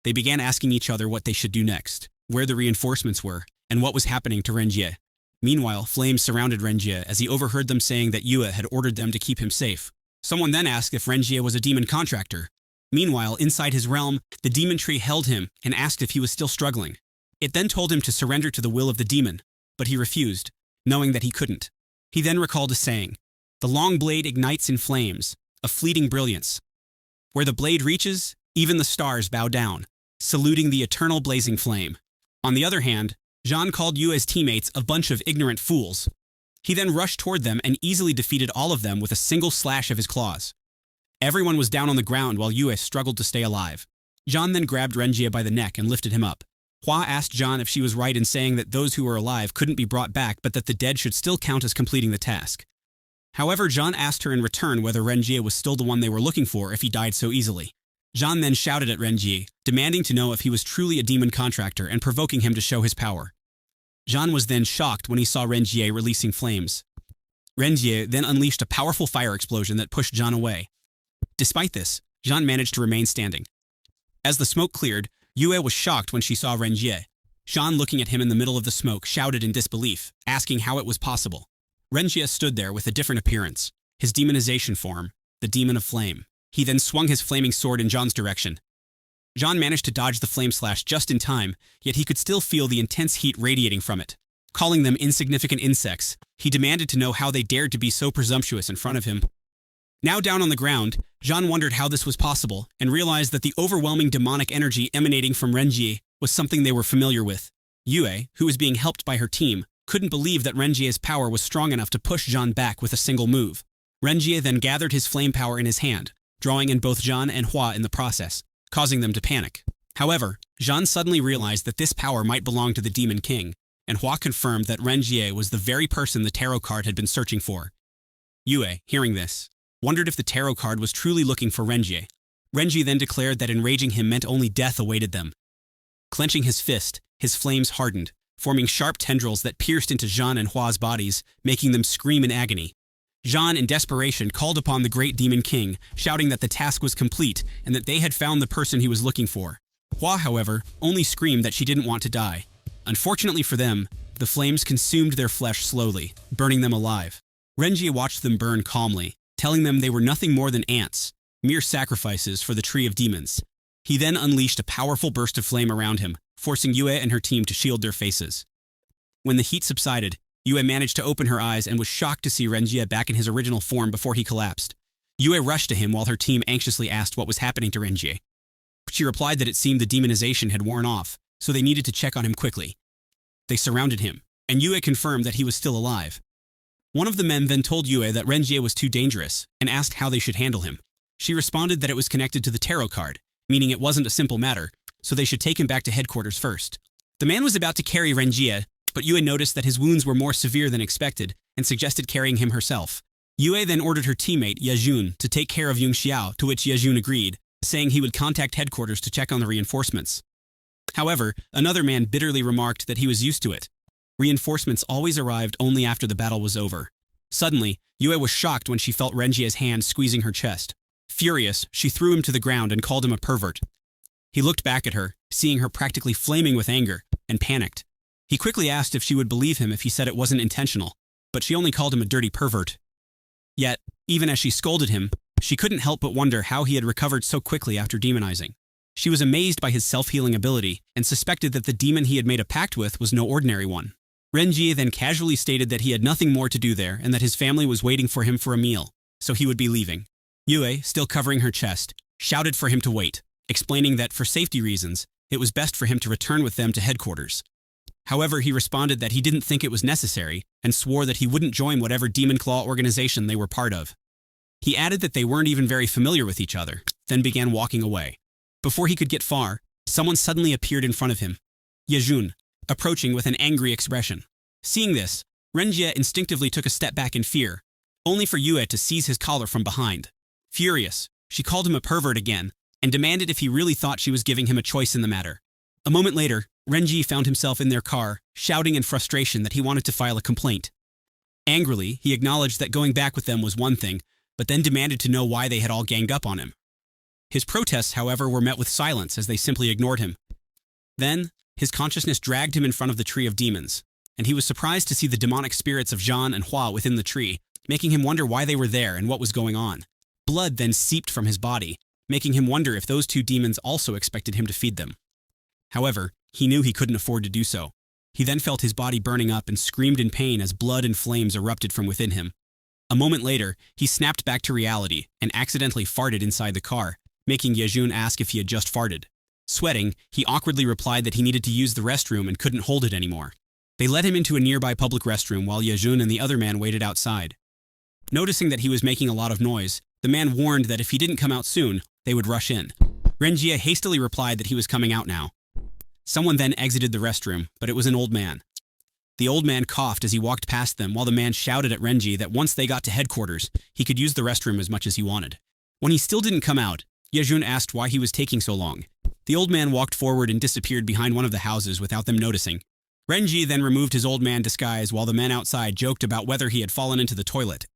They began asking each other what they should do next, where the reinforcements were, and what was happening to Ren Jie. Meanwhile, flames surrounded Ren Jie as he overheard them saying that Yue had ordered them to keep him safe. Someone then asked if Ren Jie was a demon contractor. Meanwhile, inside his realm, the demon tree held him and asked if he was still struggling. It then told him to surrender to the will of the demon, but he refused, knowing that he couldn't. He then recalled a saying, "The long blade ignites in flames, a fleeting brilliance. Where the blade reaches, even the stars bow down, saluting the eternal blazing flame." On the other hand, Jean called Yue's teammates a bunch of ignorant fools. He then rushed toward them and easily defeated all of them with a single slash of his claws. Everyone was down on the ground while Yue struggled to stay alive. Jean then grabbed Ren Jie by the neck and lifted him up. Hua asked Jean if she was right in saying that those who were alive couldn't be brought back but that the dead should still count as completing the task. However, Jean asked her in return whether Ren Jie was still the one they were looking for if he died so easily. Jean then shouted at Ren Jie, demanding to know if he was truly a demon contractor and provoking him to show his power. Jean was then shocked when he saw Ren Jie releasing flames. Ren Jie then unleashed a powerful fire explosion that pushed Jean away. Despite this, Jean managed to remain standing. As the smoke cleared, Yue was shocked when she saw Ren Jie. Jean, looking at him in the middle of the smoke, shouted in disbelief, asking how it was possible. Ren Jie stood there with a different appearance, his demonization form, the demon of flame. He then swung his flaming sword in Jean's direction. Jean managed to dodge the flame slash just in time, yet he could still feel the intense heat radiating from it. Calling them insignificant insects, he demanded to know how they dared to be so presumptuous in front of him. Now down on the ground, Jean wondered how this was possible and realized that the overwhelming demonic energy emanating from Ren Jie was something they were familiar with. Yue, who was being helped by her team, couldn't believe that Ren Jie's power was strong enough to push Jean back with a single move. Ren Jie then gathered his flame power in his hand, drawing in both Jean and Hua in the process, causing them to panic. However, Jean suddenly realized that this power might belong to the Demon King, and Hua confirmed that Ren Jie was the very person the tarot card had been searching for. Yue, hearing this, wondered if the tarot card was truly looking for Ren Jie. Ren Jie then declared that enraging him meant only death awaited them. Clenching his fist, his flames hardened, forming sharp tendrils that pierced into Jean and Hua's bodies, making them scream in agony. Jean, in desperation, called upon the great Demon King, shouting that the task was complete and that they had found the person he was looking for. Hua, however, only screamed that she didn't want to die. Unfortunately for them, the flames consumed their flesh slowly, burning them alive. Ren Jie watched them burn calmly, telling them they were nothing more than ants, mere sacrifices for the Tree of Demons. He then unleashed a powerful burst of flame around him, forcing Yue and her team to shield their faces. When the heat subsided, Yue managed to open her eyes and was shocked to see Ren Jie back in his original form before he collapsed. Yue rushed to him while her team anxiously asked what was happening to Ren Jie. She replied that it seemed the demonization had worn off, so they needed to check on him quickly. They surrounded him, and Yue confirmed that he was still alive. One of the men then told Yue that Ren Jie was too dangerous and asked how they should handle him. She responded that it was connected to the tarot card, meaning it wasn't a simple matter, so they should take him back to headquarters first. The man was about to carry Ren Jie, but Yue noticed that his wounds were more severe than expected and suggested carrying him herself. Yue then ordered her teammate, Yejun, to take care of Yung Xiao, to which Yejun agreed, saying he would contact headquarters to check on the reinforcements. However, another man bitterly remarked that he was used to it. Reinforcements always arrived only after the battle was over. Suddenly, Yue was shocked when she felt Ren Jie's hand squeezing her chest. Furious, she threw him to the ground and called him a pervert. He looked back at her, seeing her practically flaming with anger, and panicked. He quickly asked if she would believe him if he said it wasn't intentional, but she only called him a dirty pervert. Yet, even as she scolded him, she couldn't help but wonder how he had recovered so quickly after demonizing. She was amazed by his self-healing ability and suspected that the demon he had made a pact with was no ordinary one. Ren Jie then casually stated that he had nothing more to do there and that his family was waiting for him for a meal, so he would be leaving. Yue, still covering her chest, shouted for him to wait, explaining that for safety reasons, it was best for him to return with them to headquarters. However, he responded that he didn't think it was necessary and swore that he wouldn't join whatever Demon Claw organization they were part of. He added that they weren't even very familiar with each other, then began walking away. Before he could get far, someone suddenly appeared in front of him. Yejun, approaching with an angry expression. Seeing this, Ren Jie instinctively took a step back in fear, only for Yue to seize his collar from behind. Furious, she called him a pervert again and demanded if he really thought she was giving him a choice in the matter. A moment later, Ren Jie found himself in their car, shouting in frustration that he wanted to file a complaint. Angrily, he acknowledged that going back with them was one thing, but then demanded to know why they had all ganged up on him. His protests, however, were met with silence as they simply ignored him. Then, his consciousness dragged him in front of the Tree of Demons, and he was surprised to see the demonic spirits of Jean and Hua within the tree, making him wonder why they were there and what was going on. Blood then seeped from his body, making him wonder if those two demons also expected him to feed them. However, he knew he couldn't afford to do so. He then felt his body burning up and screamed in pain as blood and flames erupted from within him. A moment later, he snapped back to reality and accidentally farted inside the car, making Yejun ask if he had just farted. Sweating, he awkwardly replied that he needed to use the restroom and couldn't hold it anymore. They led him into a nearby public restroom while Yejun and the other man waited outside. Noticing that he was making a lot of noise, the man warned that if he didn't come out soon, they would rush in. Ren Jie hastily replied that he was coming out now. Someone then exited the restroom, but it was an old man. The old man coughed as he walked past them while the man shouted at Ren Jie that once they got to headquarters, he could use the restroom as much as he wanted. When he still didn't come out, Yejun asked why he was taking so long. The old man walked forward and disappeared behind one of the houses without them noticing. Ren Jie then removed his old man disguise while the men outside joked about whether he had fallen into the toilet.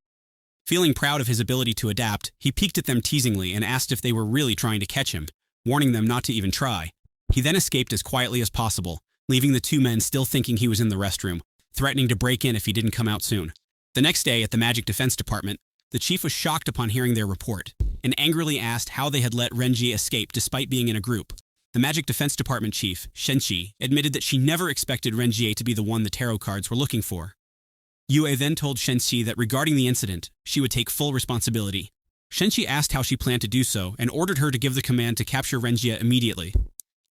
Feeling proud of his ability to adapt, he peeked at them teasingly and asked if they were really trying to catch him, warning them not to even try. He then escaped as quietly as possible, leaving the two men still thinking he was in the restroom, threatening to break in if he didn't come out soon. The next day at the Magic Defense Department, the chief was shocked upon hearing their report, and angrily asked how they had let Ren Jie escape despite being in a group. The Magic Defense Department chief, Ren Jie, admitted that she never expected Ren Jie to be the one the tarot cards were looking for. Yue then told Ren Jie that regarding the incident, she would take full responsibility. Ren Jie asked how she planned to do so and ordered her to give the command to capture Ren Jie immediately.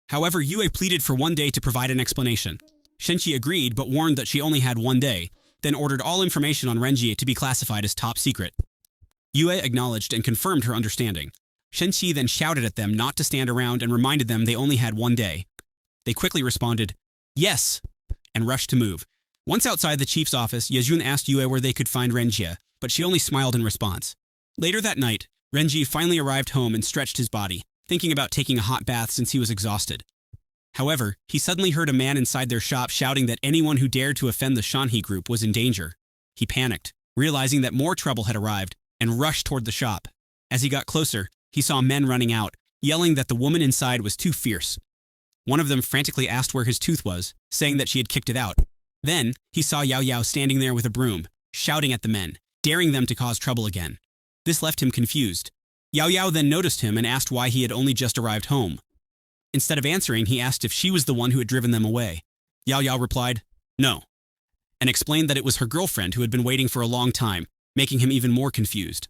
However, Yue pleaded for 1 day to provide an explanation. Ren Jie agreed but warned that she only had 1 day, then ordered all information on Ren Jie to be classified as top secret. Yue acknowledged and confirmed her understanding. Ren Jie then shouted at them not to stand around and reminded them they only had 1 day. They quickly responded, "Yes," and rushed to move. Once outside the chief's office, Yejun asked Yue where they could find Ren Jie, but she only smiled in response. Later that night, Ren Jie finally arrived home and stretched his body, thinking about taking a hot bath since he was exhausted. However, he suddenly heard a man inside their shop shouting that anyone who dared to offend the Shanhei group was in danger. He panicked, realizing that more trouble had arrived, and rushed toward the shop. As he got closer, he saw men running out, yelling that the woman inside was too fierce. One of them frantically asked where his tooth was, saying that she had kicked it out. Then, he saw Yao Yao standing there with a broom, shouting at the men, daring them to cause trouble again. This left him confused. Yao Yao then noticed him and asked why he had only just arrived home. Instead of answering, he asked if she was the one who had driven them away. Yao Yao replied, "No," and explained that it was her girlfriend who had been waiting for a long time, making him even more confused.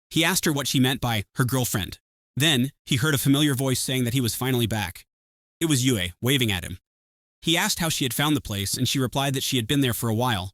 He asked her what she meant by her girlfriend. Then, he heard a familiar voice saying that he was finally back. It was Yue, waving at him. He asked how she had found the place, and she replied that she had been there for a while.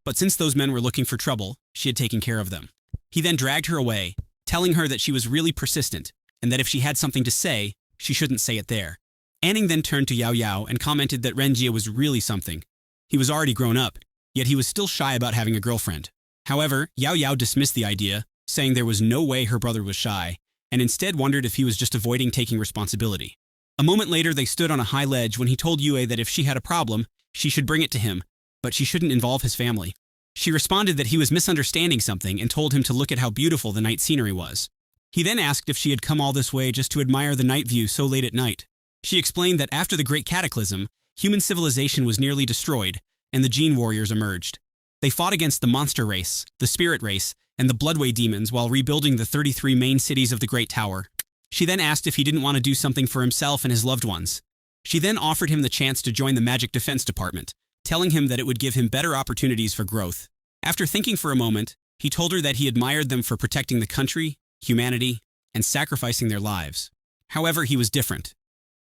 But since those men were looking for trouble, she had taken care of them. He then dragged her away, telling her that she was really persistent, and that if she had something to say, she shouldn't say it there. Anning then turned to Yao Yao and commented that Ren Jie was really something. He was already grown up, yet he was still shy about having a girlfriend. However, Yao Yao dismissed the idea, saying there was no way her brother was shy, and instead wondered if he was just avoiding taking responsibility. A moment later, they stood on a high ledge when he told Yue that if she had a problem, she should bring it to him, but she shouldn't involve his family. She responded that he was misunderstanding something and told him to look at how beautiful the night scenery was. He then asked if she had come all this way just to admire the night view so late at night. She explained that after the Great Cataclysm, human civilization was nearly destroyed, and the Gene Warriors emerged. They fought against the monster race, the spirit race, and the Bloodway demons while rebuilding the 33 main cities of the Great Tower. She then asked if he didn't want to do something for himself and his loved ones. She then offered him the chance to join the Magic Defense Department, telling him that it would give him better opportunities for growth. After thinking for a moment, he told her that he admired them for protecting the country, humanity, and sacrificing their lives. However, he was different.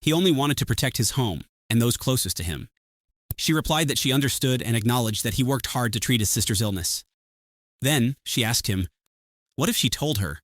He only wanted to protect his home and those closest to him. She replied that she understood and acknowledged that he worked hard to treat his sister's illness. Then, she asked him, what if she told her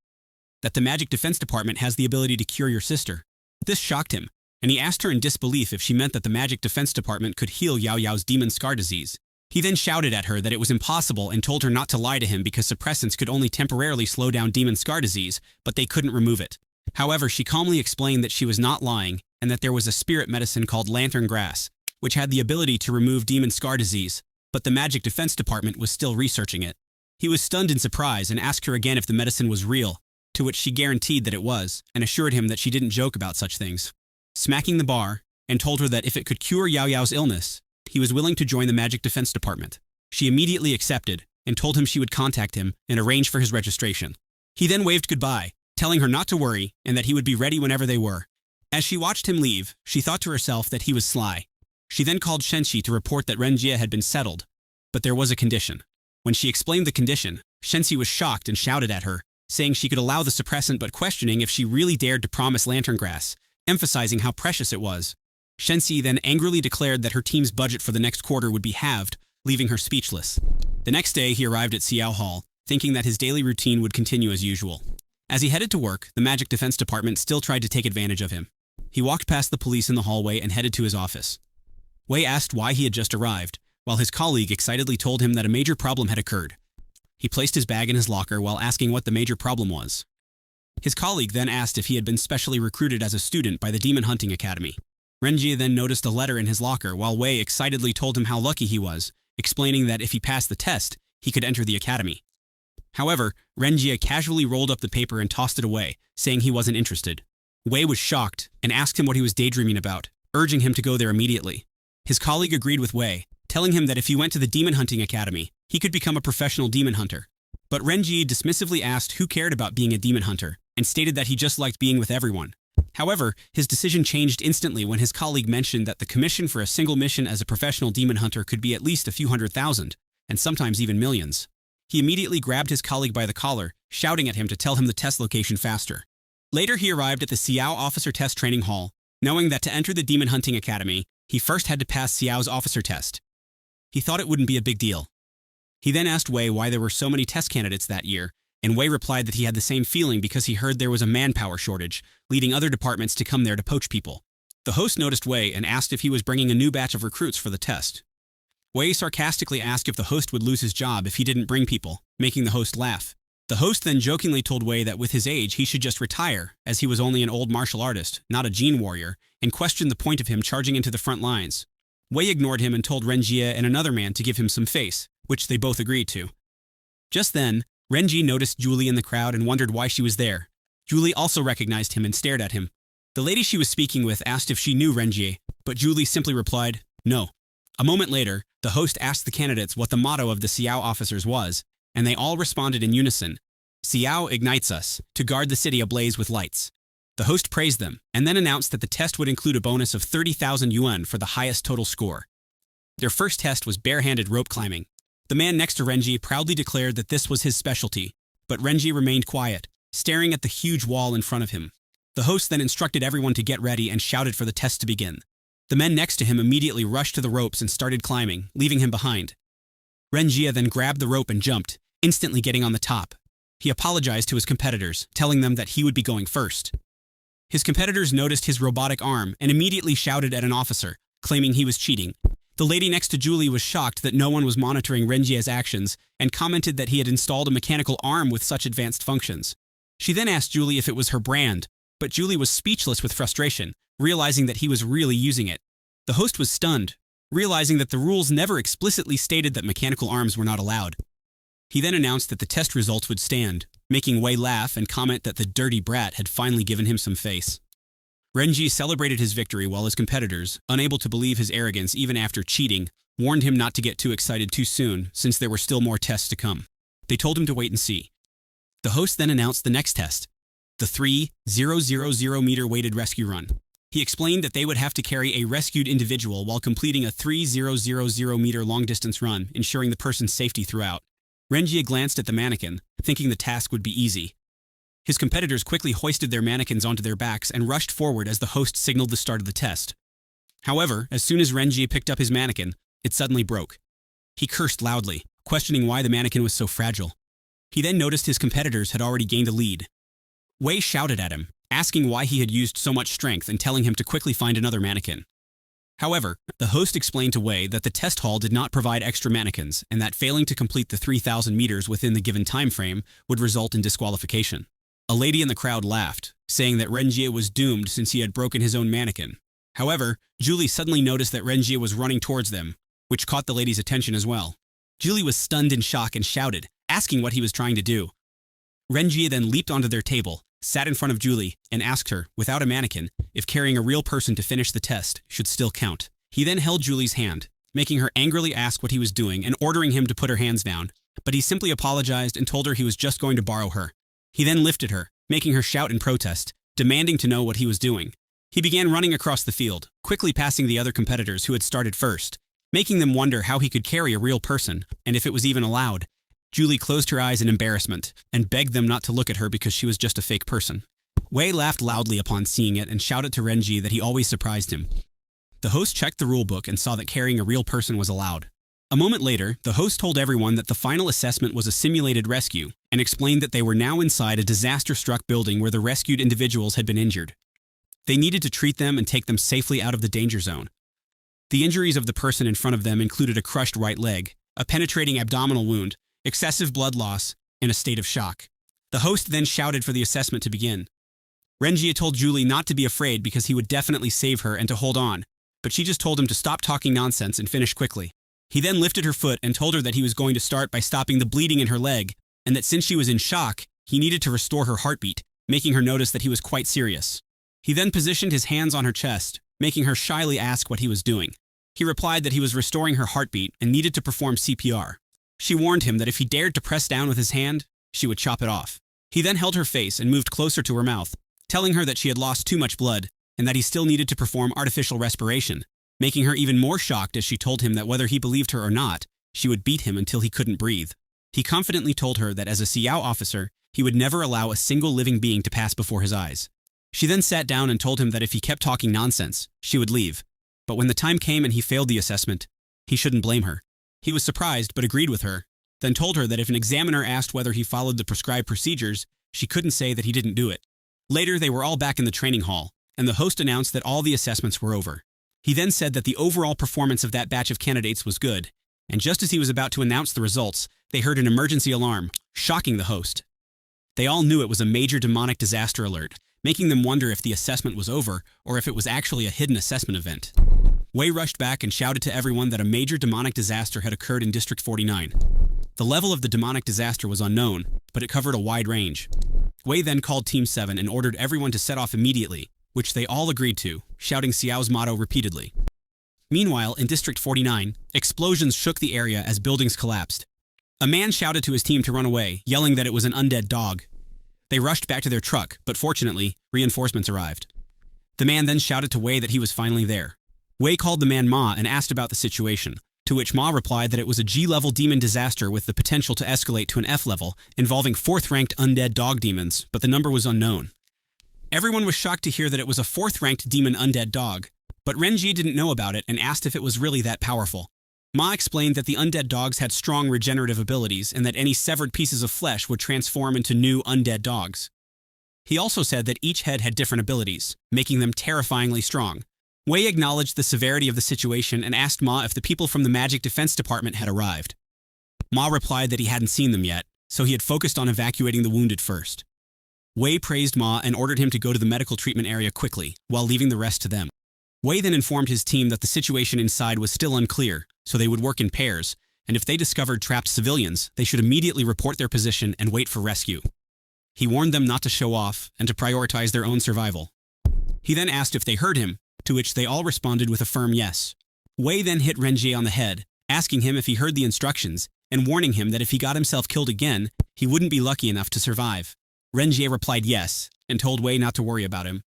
that the Magic Defense Department has the ability to cure your sister? This shocked him, and he asked her in disbelief if she meant that the Magic Defense Department could heal Yao Yao's demon scar disease. He then shouted at her that it was impossible and told her not to lie to him because suppressants could only temporarily slow down demon scar disease, but they couldn't remove it. However, she calmly explained that she was not lying and that there was a spirit medicine called lantern grass, which had the ability to remove demon scar disease, but the Magic Defense Department was still researching it. He was stunned in surprise and asked her again if the medicine was real, to which she guaranteed that it was, and assured him that she didn't joke about such things. Smacking the bar, and told her that if it could cure Yao Yao's illness, he was willing to join the Magic Defense Department. She immediately accepted and told him she would contact him and arrange for his registration. He then waved goodbye, telling her not to worry and that he would be ready whenever they were. As she watched him leave, she thought to herself that he was sly. She then called Ren Jie to report that Ren Jie had been settled, but there was a condition. When she explained the condition, Ren Jie was shocked and shouted at her, saying she could allow the suppressant but questioning if she really dared to promise lantern grass, emphasizing how precious it was. Ren Jie then angrily declared that her team's budget for the next quarter would be halved, leaving her speechless. The next day, he arrived at Xiao Hall, thinking that his daily routine would continue as usual. As he headed to work, the Magic Defense Department still tried to take advantage of him. He walked past the police in the hallway and headed to his office. Wei asked why he had just arrived, while his colleague excitedly told him that a major problem had occurred. He placed his bag in his locker while asking what the major problem was. His colleague then asked if he had been specially recruited as a student by the Demon Hunting Academy. Ren Jie then noticed a letter in his locker while Wei excitedly told him how lucky he was, explaining that if he passed the test, he could enter the academy. However, Ren Jie casually rolled up the paper and tossed it away, saying he wasn't interested. Wei was shocked and asked him what he was daydreaming about, urging him to go there immediately. His colleague agreed with Wei, telling him that if he went to the Demon Hunting Academy, he could become a professional demon hunter. But Ren Jie dismissively asked who cared about being a demon hunter, and stated that he just liked being with everyone. However, his decision changed instantly when his colleague mentioned that the commission for a single mission as a professional demon hunter could be at least a few 100,000, and sometimes even millions. He immediately grabbed his colleague by the collar, shouting at him to tell him the test location faster. Later, he arrived at the Xiao Officer Test Training Hall, knowing that to enter the Demon Hunting Academy, he first had to pass Xiao's officer test. He thought it wouldn't be a big deal. He then asked Wei why there were so many test candidates that year, and Wei replied that he had the same feeling because he heard there was a manpower shortage, leading other departments to come there to poach people. The host noticed Wei and asked if he was bringing a new batch of recruits for the test. Wei sarcastically asked if the host would lose his job if he didn't bring people, making the host laugh. The host then jokingly told Wei that with his age he should just retire, as he was only an old martial artist, not a gene warrior, and questioned the point of him charging into the front lines. Wei ignored him and told Ren Jie and another man to give him some face, which they both agreed to. Just then, Ren Jie noticed Julie in the crowd and wondered why she was there. Julie also recognized him and stared at him. The lady she was speaking with asked if she knew Ren Jie, but Julie simply replied, no. A moment later, the host asked the candidates what the motto of the Xiao officers was, and they all responded in unison, Xiao ignites us, to guard the city ablaze with lights. The host praised them, and then announced that the test would include a bonus of 30,000 yuan for the highest total score. Their first test was barehanded rope climbing. The man next to Ren Jie proudly declared that this was his specialty, but Ren Jie remained quiet, staring at the huge wall in front of him. The host then instructed everyone to get ready and shouted for the test to begin. The men next to him immediately rushed to the ropes and started climbing, leaving him behind. Ren Jie then grabbed the rope and jumped, instantly getting on the top. He apologized to his competitors, telling them that he would be going first. His competitors noticed his robotic arm and immediately shouted at an officer, claiming he was cheating. The lady next to Julie was shocked that no one was monitoring Ren Jie's actions and commented that he had installed a mechanical arm with such advanced functions. She then asked Julie if it was her brand, but Julie was speechless with frustration, realizing that he was really using it. The host was stunned, realizing that the rules never explicitly stated that mechanical arms were not allowed. He then announced that the test results would stand, making Wei laugh and comment that the dirty brat had finally given him some face. Ren Jie celebrated his victory while his competitors, unable to believe his arrogance even after cheating, warned him not to get too excited too soon since there were still more tests to come. They told him to wait and see. The host then announced the next test, the 3,000-meter weighted rescue run. He explained that they would have to carry a rescued individual while completing a 3,000-meter long-distance run, ensuring the person's safety throughout. Ren Jie glanced at the mannequin, thinking the task would be easy. His competitors quickly hoisted their mannequins onto their backs and rushed forward as the host signaled the start of the test. However, as soon as Ren Jie picked up his mannequin, it suddenly broke. He cursed loudly, questioning why the mannequin was so fragile. He then noticed his competitors had already gained a lead. Wei shouted at him, asking why he had used so much strength and telling him to quickly find another mannequin. However, the host explained to Wei that the test hall did not provide extra mannequins and that failing to complete the 3,000 meters within the given time frame would result in disqualification. A lady in the crowd laughed, saying that Ren Jie was doomed since he had broken his own mannequin. However, Julie suddenly noticed that Ren Jie was running towards them, which caught the lady's attention as well. Julie was stunned in shock and shouted, asking what he was trying to do. Ren Jie then leaped onto their table, sat in front of Julie, and asked her, without a mannequin, if carrying a real person to finish the test should still count. He then held Julie's hand, making her angrily ask what he was doing and ordering him to put her hands down, but he simply apologized and told her he was just going to borrow her. He then lifted her, making her shout in protest, demanding to know what he was doing. He began running across the field, quickly passing the other competitors who had started first, making them wonder how he could carry a real person, and if it was even allowed. Julie closed her eyes in embarrassment and begged them not to look at her because she was just a fake person. Wei laughed loudly upon seeing it and shouted to Ren Jie that he always surprised him. The host checked the rulebook and saw that carrying a real person was allowed. A moment later, the host told everyone that the final assessment was a simulated rescue and explained that they were now inside a disaster-struck building where the rescued individuals had been injured. They needed to treat them and take them safely out of the danger zone. The injuries of the person in front of them included a crushed right leg, a penetrating abdominal wound, excessive blood loss, and a state of shock. The host then shouted for the assessment to begin. Ren Jie told Julie not to be afraid because he would definitely save her and to hold on, but she just told him to stop talking nonsense and finish quickly. He then lifted her foot and told her that he was going to start by stopping the bleeding in her leg, and that since she was in shock, he needed to restore her heartbeat, making her notice that he was quite serious. He then positioned his hands on her chest, making her shyly ask what he was doing. He replied that he was restoring her heartbeat and needed to perform CPR. She warned him that if he dared to press down with his hand, she would chop it off. He then held her face and moved closer to her mouth, telling her that she had lost too much blood and that he still needed to perform artificial respiration, making her even more shocked as she told him that whether he believed her or not, she would beat him until he couldn't breathe. He confidently told her that as a Xiao officer, he would never allow a single living being to pass before his eyes. She then sat down and told him that if he kept talking nonsense, she would leave. But when the time came and he failed the assessment, he shouldn't blame her. He was surprised but agreed with her, then told her that if an examiner asked whether he followed the prescribed procedures, she couldn't say that he didn't do it. Later, they were all back in the training hall, and the host announced that all the assessments were over. He then said that the overall performance of that batch of candidates was good, and just as he was about to announce the results, they heard an emergency alarm, shocking the host. They all knew it was a major demonic disaster alert, making them wonder if the assessment was over or if it was actually a hidden assessment event. Wei rushed back and shouted to everyone that a major demonic disaster had occurred in District 49. The level of the demonic disaster was unknown, but it covered a wide range. Wei then called Team 7 and ordered everyone to set off immediately, which they all agreed to, shouting Xiao's motto repeatedly. Meanwhile, in District 49, explosions shook the area as buildings collapsed. A man shouted to his team to run away, yelling that it was an undead dog. They rushed back to their truck, but fortunately, reinforcements arrived. The man then shouted to Wei that he was finally there. Wei called the man Ma and asked about the situation, to which Ma replied that it was a G-level demon disaster with the potential to escalate to an F-level, involving 4th-ranked undead dog demons, but the number was unknown. Everyone was shocked to hear that it was a 4th-ranked demon undead dog, but Ren Jie didn't know about it and asked if it was really that powerful. Ma explained that the undead dogs had strong regenerative abilities and that any severed pieces of flesh would transform into new undead dogs. He also said that each head had different abilities, making them terrifyingly strong. Wei acknowledged the severity of the situation and asked Ma if the people from the Magic Defense Department had arrived. Ma replied that he hadn't seen them yet, so he had focused on evacuating the wounded first. Wei praised Ma and ordered him to go to the medical treatment area quickly, while leaving the rest to them. Wei then informed his team that the situation inside was still unclear, so they would work in pairs, and if they discovered trapped civilians, they should immediately report their position and wait for rescue. He warned them not to show off and to prioritize their own survival. He then asked if they heard him, to which they all responded with a firm yes. Wei then hit Ren Jie on the head, asking him if he heard the instructions, and warning him that if he got himself killed again, he wouldn't be lucky enough to survive. Ren Jie replied yes, and told Wei not to worry about him.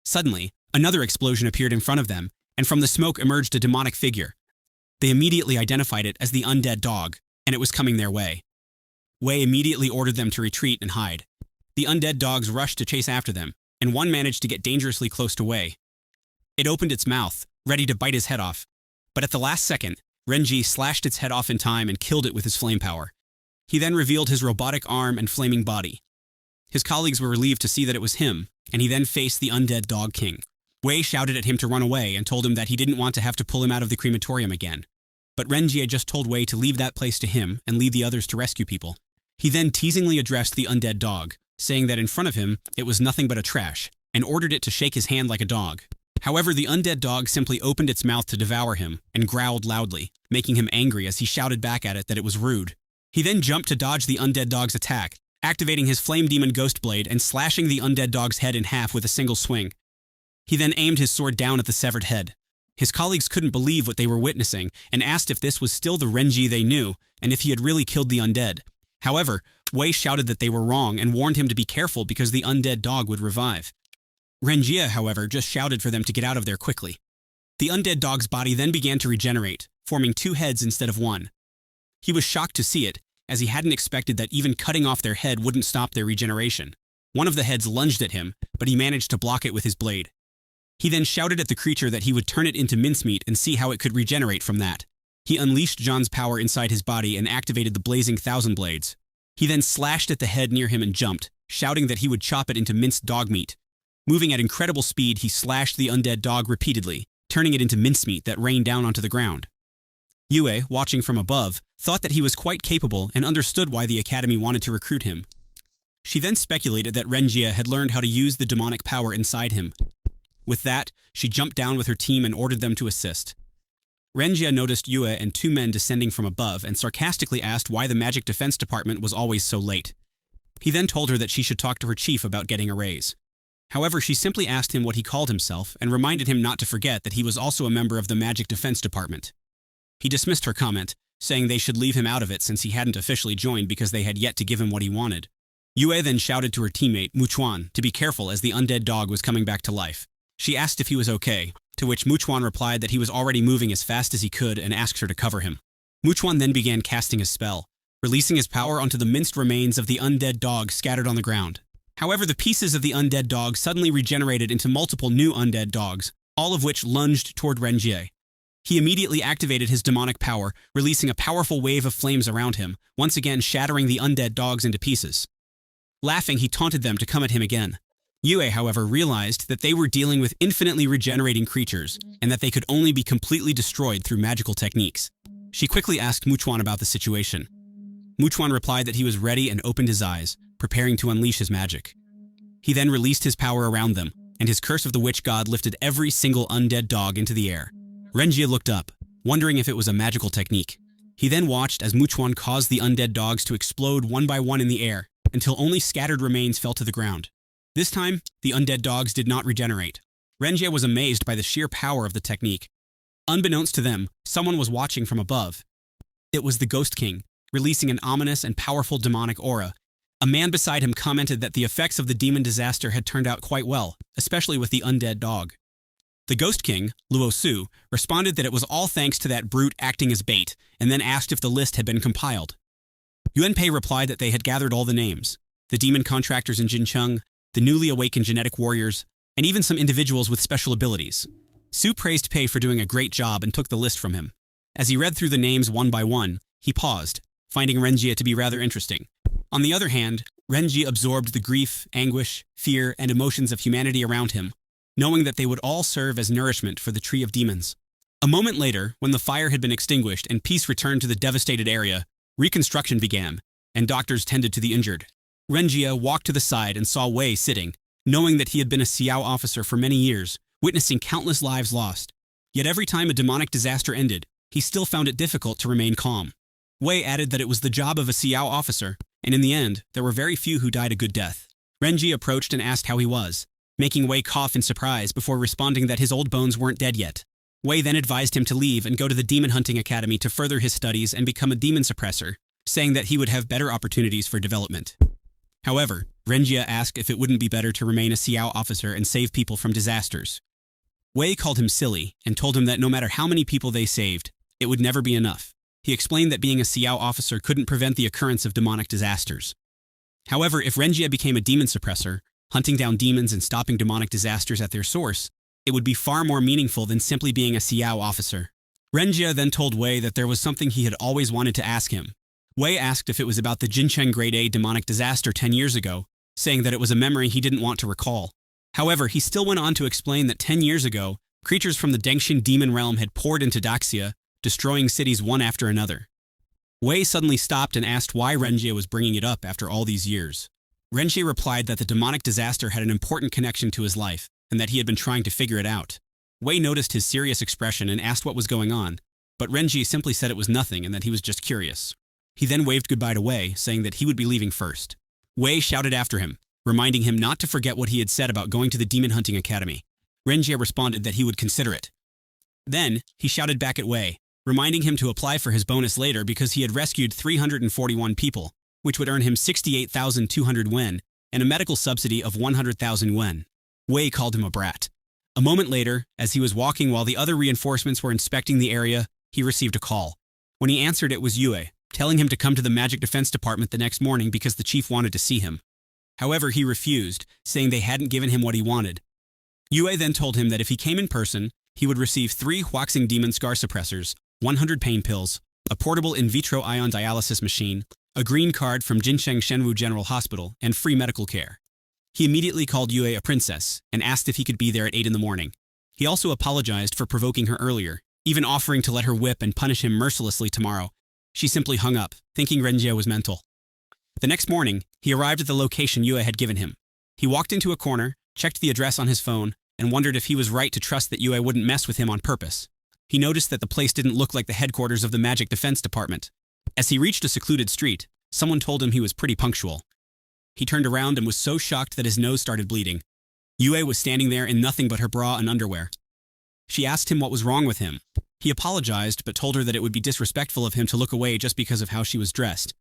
Suddenly, another explosion appeared in front of them, and from the smoke emerged a demonic figure. They immediately identified it as the undead dog, and it was coming their way. Wei immediately ordered them to retreat and hide. The undead dogs rushed to chase after them, and one managed to get dangerously close to Wei. It opened its mouth, ready to bite his head off. But at the last second, Ren Jie slashed its head off in time and killed it with his flame power. He then revealed his robotic arm and flaming body. His colleagues were relieved to see that it was him, and he then faced the undead dog king. Wei shouted at him to run away and told him that he didn't want to have to pull him out of the crematorium again. But Ren Jie just told Wei to leave that place to him and leave the others to rescue people. He then teasingly addressed the undead dog, saying that in front of him it was nothing but a trash, and ordered it to shake his hand like a dog. However, the undead dog simply opened its mouth to devour him and growled loudly, making him angry as he shouted back at it that it was rude. He then jumped to dodge the undead dog's attack, activating his flame demon ghost blade and slashing the undead dog's head in half with a single swing. He then aimed his sword down at the severed head. His colleagues couldn't believe what they were witnessing and asked if this was still the Ren Jie they knew and if he had really killed the undead. However, Wei shouted that they were wrong and warned him to be careful because the undead dog would revive. Ren Jie, however, just shouted for them to get out of there quickly. The undead dog's body then began to regenerate, forming 2 heads instead of 1. He was shocked to see it, as he hadn't expected that even cutting off their head wouldn't stop their regeneration. One of the heads lunged at him, but he managed to block it with his blade. He then shouted at the creature that he would turn it into mincemeat and see how it could regenerate from that. He unleashed John's power inside his body and activated the blazing 1,000 blades. He then slashed at the head near him and jumped, shouting that he would chop it into minced dog meat. Moving at incredible speed, he slashed the undead dog repeatedly, turning it into mincemeat that rained down onto the ground. Yue, watching from above, thought that he was quite capable and understood why the academy wanted to recruit him. She then speculated that Ren Jie had learned how to use the demonic power inside him. With that, she jumped down with her team and ordered them to assist. Ren Jie noticed Yue and 2 men descending from above and sarcastically asked why the Magic Defense Department was always so late. He then told her that she should talk to her chief about getting a raise. However, she simply asked him what he called himself and reminded him not to forget that he was also a member of the Magic Defense Department. He dismissed her comment, saying they should leave him out of it since he hadn't officially joined because they had yet to give him what he wanted. Yue then shouted to her teammate, Muchuan, to be careful as the undead dog was coming back to life. She asked if he was okay, to which Muchuan replied that he was already moving as fast as he could and asked her to cover him. Muchuan then began casting his spell, releasing his power onto the minced remains of the undead dog scattered on the ground. However, the pieces of the undead dog suddenly regenerated into multiple new undead dogs, all of which lunged toward Ren Jie. He immediately activated his demonic power, releasing a powerful wave of flames around him, once again shattering the undead dogs into pieces. Laughing, he taunted them to come at him again. Yue, however, realized that they were dealing with infinitely regenerating creatures, and that they could only be completely destroyed through magical techniques. She quickly asked Muchuan about the situation. Muchuan replied that he was ready and opened his eyes, preparing to unleash his magic. He then released his power around them, and his curse of the witch god lifted every single undead dog into the air. Ren Jie looked up, wondering if it was a magical technique. He then watched as Muchuan caused the undead dogs to explode one by one in the air, until only scattered remains fell to the ground. This time, the undead dogs did not regenerate. Ren Jie was amazed by the sheer power of the technique. Unbeknownst to them, someone was watching from above. It was the Ghost King, releasing an ominous and powerful demonic aura. A man beside him commented that the effects of the demon disaster had turned out quite well, especially with the undead dog. The Ghost King, Luo Su, responded that it was all thanks to that brute acting as bait, and then asked if the list had been compiled. Yuanpei replied that they had gathered all the names, the demon contractors in Jincheng, the newly awakened genetic warriors, and even some individuals with special abilities. Su praised Pei for doing a great job and took the list from him. As he read through the names one by one, he paused, finding Ren Jie to be rather interesting. On the other hand, Ren Jie absorbed the grief, anguish, fear, and emotions of humanity around him, knowing that they would all serve as nourishment for the Tree of Demons. A moment later, when the fire had been extinguished and peace returned to the devastated area, reconstruction began, and doctors tended to the injured. Ren Jie walked to the side and saw Wei sitting, knowing that he had been a Xiao officer for many years, witnessing countless lives lost. Yet every time a demonic disaster ended, he still found it difficult to remain calm. Wei added that it was the job of a Xiao officer, and in the end, there were very few who died a good death. Ren Jie approached and asked how he was, making Wei cough in surprise before responding that his old bones weren't dead yet. Wei then advised him to leave and go to the Demon Hunting Academy to further his studies and become a demon suppressor, saying that he would have better opportunities for development. However, Ren Jie asked if it wouldn't be better to remain a Xiao officer and save people from disasters. Wei called him silly and told him that no matter how many people they saved, it would never be enough. He explained that being a Xiao officer couldn't prevent the occurrence of demonic disasters. However, if Ren Jie became a demon suppressor, hunting down demons and stopping demonic disasters at their source, it would be far more meaningful than simply being a Xiao officer. Ren Jie then told Wei that there was something he had always wanted to ask him. Wei asked if it was about the Jincheng Grade A demonic disaster 10 years ago, saying that it was a memory he didn't want to recall. However, he still went on to explain that 10 years ago, creatures from the Dengshin demon realm had poured into Daxia, destroying cities one after another. Wei suddenly stopped and asked why Ren Jie was bringing it up after all these years. Ren Jie replied that the demonic disaster had an important connection to his life, and that he had been trying to figure it out. Wei noticed his serious expression and asked what was going on, but Ren Jie simply said it was nothing and that he was just curious. He then waved goodbye to Wei, saying that he would be leaving first. Wei shouted after him, reminding him not to forget what he had said about going to the Demon Hunting Academy. Ren Jie responded that he would consider it. Then, he shouted back at Wei, reminding him to apply for his bonus later because he had rescued 341 people, which would earn him 68,200 yuan, and a medical subsidy of 100,000 yuan. Wei called him a brat. A moment later, as he was walking while the other reinforcements were inspecting the area, he received a call. When he answered, it was Yue, telling him to come to the Magic Defense Department the next morning because the chief wanted to see him. However, he refused, saying they hadn't given him what he wanted. Yue then told him that if he came in person, he would receive 3 Huaxing Demon Scar Suppressors, 100 pain pills, a portable in vitro ion dialysis machine, a green card from Jincheng Shenwu General Hospital, and free medical care. He immediately called Yue a princess and asked if he could be there at 8 in the morning. He also apologized for provoking her earlier, even offering to let her whip and punish him mercilessly tomorrow. She simply hung up, thinking Ren Jie was mental. The next morning, he arrived at the location Yue had given him. He walked into a corner, checked the address on his phone, and wondered if he was right to trust that Yue wouldn't mess with him on purpose. He noticed that the place didn't look like the headquarters of the Magic Defense Department. As he reached a secluded street, someone told him he was pretty punctual. He turned around and was so shocked that his nose started bleeding. Yue was standing there in nothing but her bra and underwear. She asked him what was wrong with him. He apologized but told her that it would be disrespectful of him to look away just because of how she was dressed.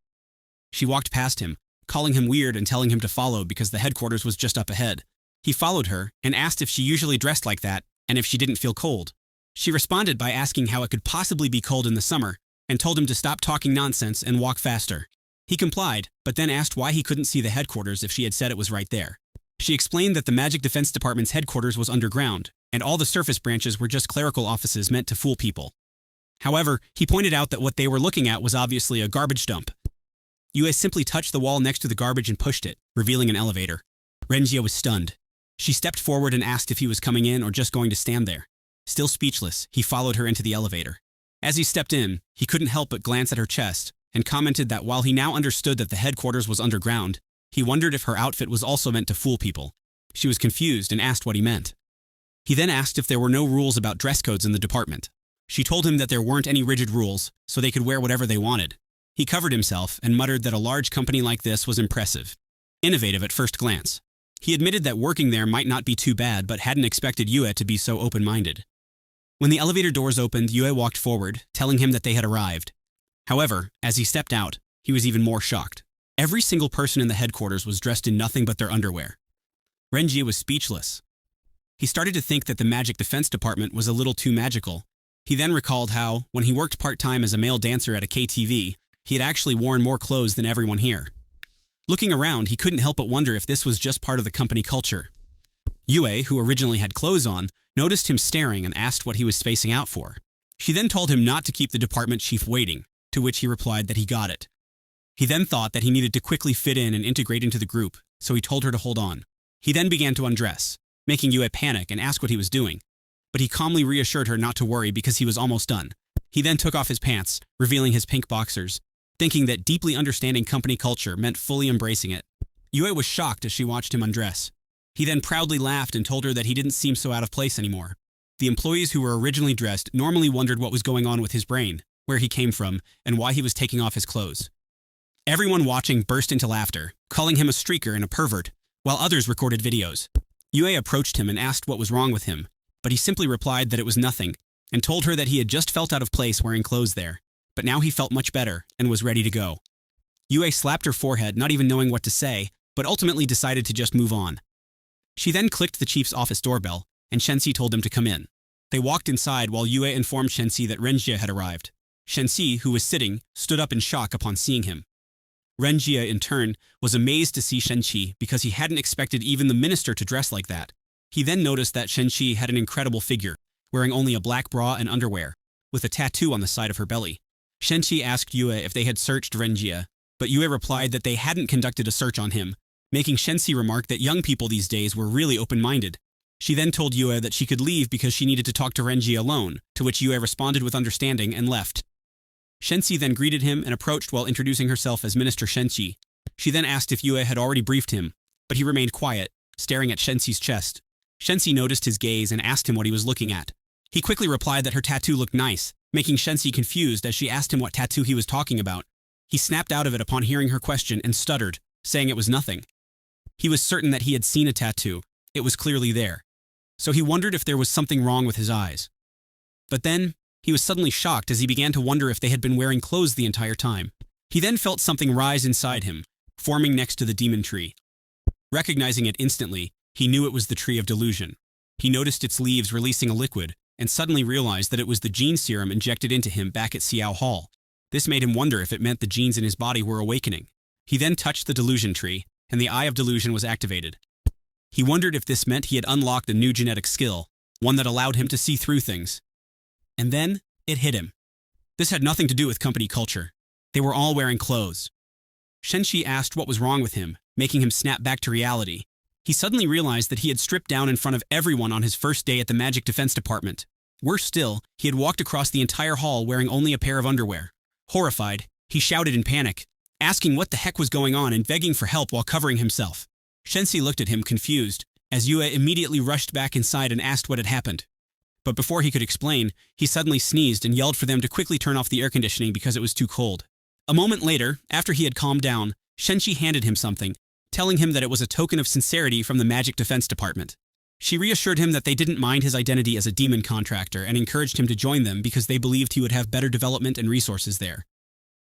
She walked past him, calling him weird and telling him to follow because the headquarters was just up ahead. He followed her and asked if she usually dressed like that and if she didn't feel cold. She responded by asking how it could possibly be cold in the summer and told him to stop talking nonsense and walk faster. He complied, but then asked why he couldn't see the headquarters if she had said it was right there. She explained that the Magic Defense Department's headquarters was underground, and all the surface branches were just clerical offices meant to fool people. However, he pointed out that what they were looking at was obviously a garbage dump. Yue simply touched the wall next to the garbage and pushed it, revealing an elevator. Ren Jie was stunned. She stepped forward and asked if he was coming in or just going to stand there. Still speechless, he followed her into the elevator. As he stepped in, he couldn't help but glance at her chest, and commented that while he now understood that the headquarters was underground, he wondered if her outfit was also meant to fool people. She was confused and asked what he meant. He then asked if there were no rules about dress codes in the department. She told him that there weren't any rigid rules, so they could wear whatever they wanted. He covered himself and muttered that a large company like this was impressive. Innovative at first glance. He admitted that working there might not be too bad, but hadn't expected Yue to be so open-minded. When the elevator doors opened, Yue walked forward, telling him that they had arrived. However, as he stepped out, he was even more shocked. Every single person in the headquarters was dressed in nothing but their underwear. Ren Jie was speechless. He started to think that the Magic Defense Department was a little too magical. He then recalled how, when he worked part-time as a male dancer at a KTV, he had actually worn more clothes than everyone here. Looking around, he couldn't help but wonder if this was just part of the company culture. Yue, who originally had clothes on, noticed him staring and asked what he was spacing out for. She then told him not to keep the department chief waiting, to which he replied that he got it. He then thought that he needed to quickly fit in and integrate into the group, so he told her to hold on. He then began to undress, making Yue panic and ask what he was doing. But he calmly reassured her not to worry because he was almost done. He then took off his pants, revealing his pink boxers, thinking that deeply understanding company culture meant fully embracing it. Yue was shocked as she watched him undress. He then proudly laughed and told her that he didn't seem so out of place anymore. The employees who were originally dressed normally wondered what was going on with his brain, where he came from, and why he was taking off his clothes. Everyone watching burst into laughter, calling him a streaker and a pervert, while others recorded videos. Yue approached him and asked what was wrong with him, but he simply replied that it was nothing, and told her that he had just felt out of place wearing clothes there, but now he felt much better and was ready to go. Yue slapped her forehead, not even knowing what to say, but ultimately decided to just move on. She then clicked the chief's office doorbell, and Shenxi told him to come in. They walked inside while Yue informed Shenxi that Ren Jie had arrived. Shenxi, who was sitting, stood up in shock upon seeing him. Ren Jie, in turn, was amazed to see Shenxi because he hadn't expected even the minister to dress like that. He then noticed that Shenxi had an incredible figure, wearing only a black bra and underwear, with a tattoo on the side of her belly. Shenxi asked Yue if they had searched Ren Jie, but Yue replied that they hadn't conducted a search on him, making Shenxi remark that young people these days were really open-minded. She then told Yue that she could leave because she needed to talk to Ren Jie alone, to which Yue responded with understanding and left. Shenxi then greeted him and approached while introducing herself as Minister Shenxi. She then asked if Yue had already briefed him, but he remained quiet, staring at Shenxi's chest. Shenxi noticed his gaze and asked him what he was looking at. He quickly replied that her tattoo looked nice, making Shenxi confused as she asked him what tattoo he was talking about. He snapped out of it upon hearing her question and stuttered, saying it was nothing. He was certain that he had seen a tattoo. It was clearly there. So he wondered if there was something wrong with his eyes. But then, he was suddenly shocked as he began to wonder if they had been wearing clothes the entire time. He then felt something rise inside him, forming next to the demon tree. Recognizing it instantly, he knew it was the tree of delusion. He noticed its leaves releasing a liquid, and suddenly realized that it was the gene serum injected into him back at Xiao Hall. This made him wonder if it meant the genes in his body were awakening. He then touched the delusion tree, and the Eye of Delusion was activated. He wondered if this meant he had unlocked a new genetic skill, one that allowed him to see through things. And then, it hit him. This had nothing to do with company culture. They were all wearing clothes. Shenxi asked what was wrong with him, making him snap back to reality. He suddenly realized that he had stripped down in front of everyone on his first day at the Magic Defense Department. Worse still, he had walked across the entire hall wearing only a pair of underwear. Horrified, he shouted in panic, asking what the heck was going on and begging for help while covering himself. Shenxi looked at him confused, as Yue immediately rushed back inside and asked what had happened. But before he could explain, he suddenly sneezed and yelled for them to quickly turn off the air conditioning because it was too cold. A moment later, after he had calmed down, Shenxi handed him something, telling him that it was a token of sincerity from the Magic Defense Department. She reassured him that they didn't mind his identity as a demon contractor and encouraged him to join them because they believed he would have better development and resources there.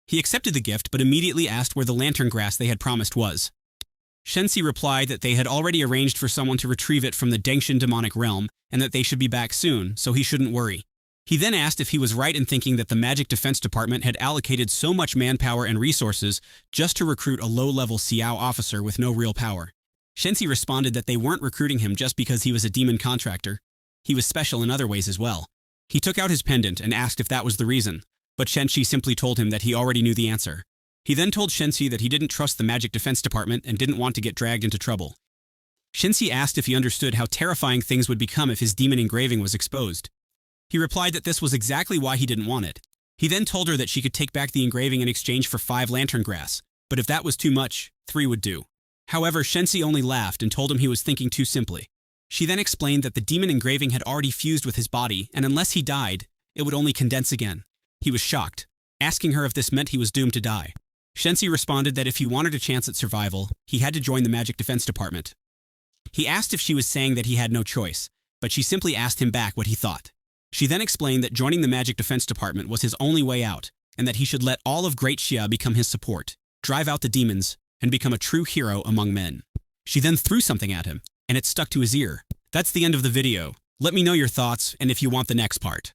He accepted the gift but immediately asked where the lantern grass they had promised was. Shenxi replied that they had already arranged for someone to retrieve it from the Dengshin demonic realm and that they should be back soon, so he shouldn't worry. He then asked if he was right in thinking that the Magic Defense Department had allocated so much manpower and resources just to recruit a low-level Xiao officer with no real power. Shenxi responded that they weren't recruiting him just because he was a demon contractor. He was special in other ways as well. He took out his pendant and asked if that was the reason, but Shenxi simply told him that he already knew the answer. He then told Shenxi that he didn't trust the Magic Defense Department and didn't want to get dragged into trouble. Shenxi asked if he understood how terrifying things would become if his demon engraving was exposed. He replied that this was exactly why he didn't want it. He then told her that she could take back the engraving in exchange for 5 lantern grass, but if that was too much, 3 would do. However, Shenxi only laughed and told him he was thinking too simply. She then explained that the demon engraving had already fused with his body, and unless he died, it would only condense again. He was shocked, asking her if this meant he was doomed to die. Shenxi responded that if he wanted a chance at survival, he had to join the Magic Defense Department. He asked if she was saying that he had no choice, but she simply asked him back what he thought. She then explained that joining the Magic Defense Department was his only way out, and that he should let all of Great Xia become his support, drive out the demons, and become a true hero among men. She then threw something at him, and it stuck to his ear. That's the end of the video. Let me know your thoughts and if you want the next part.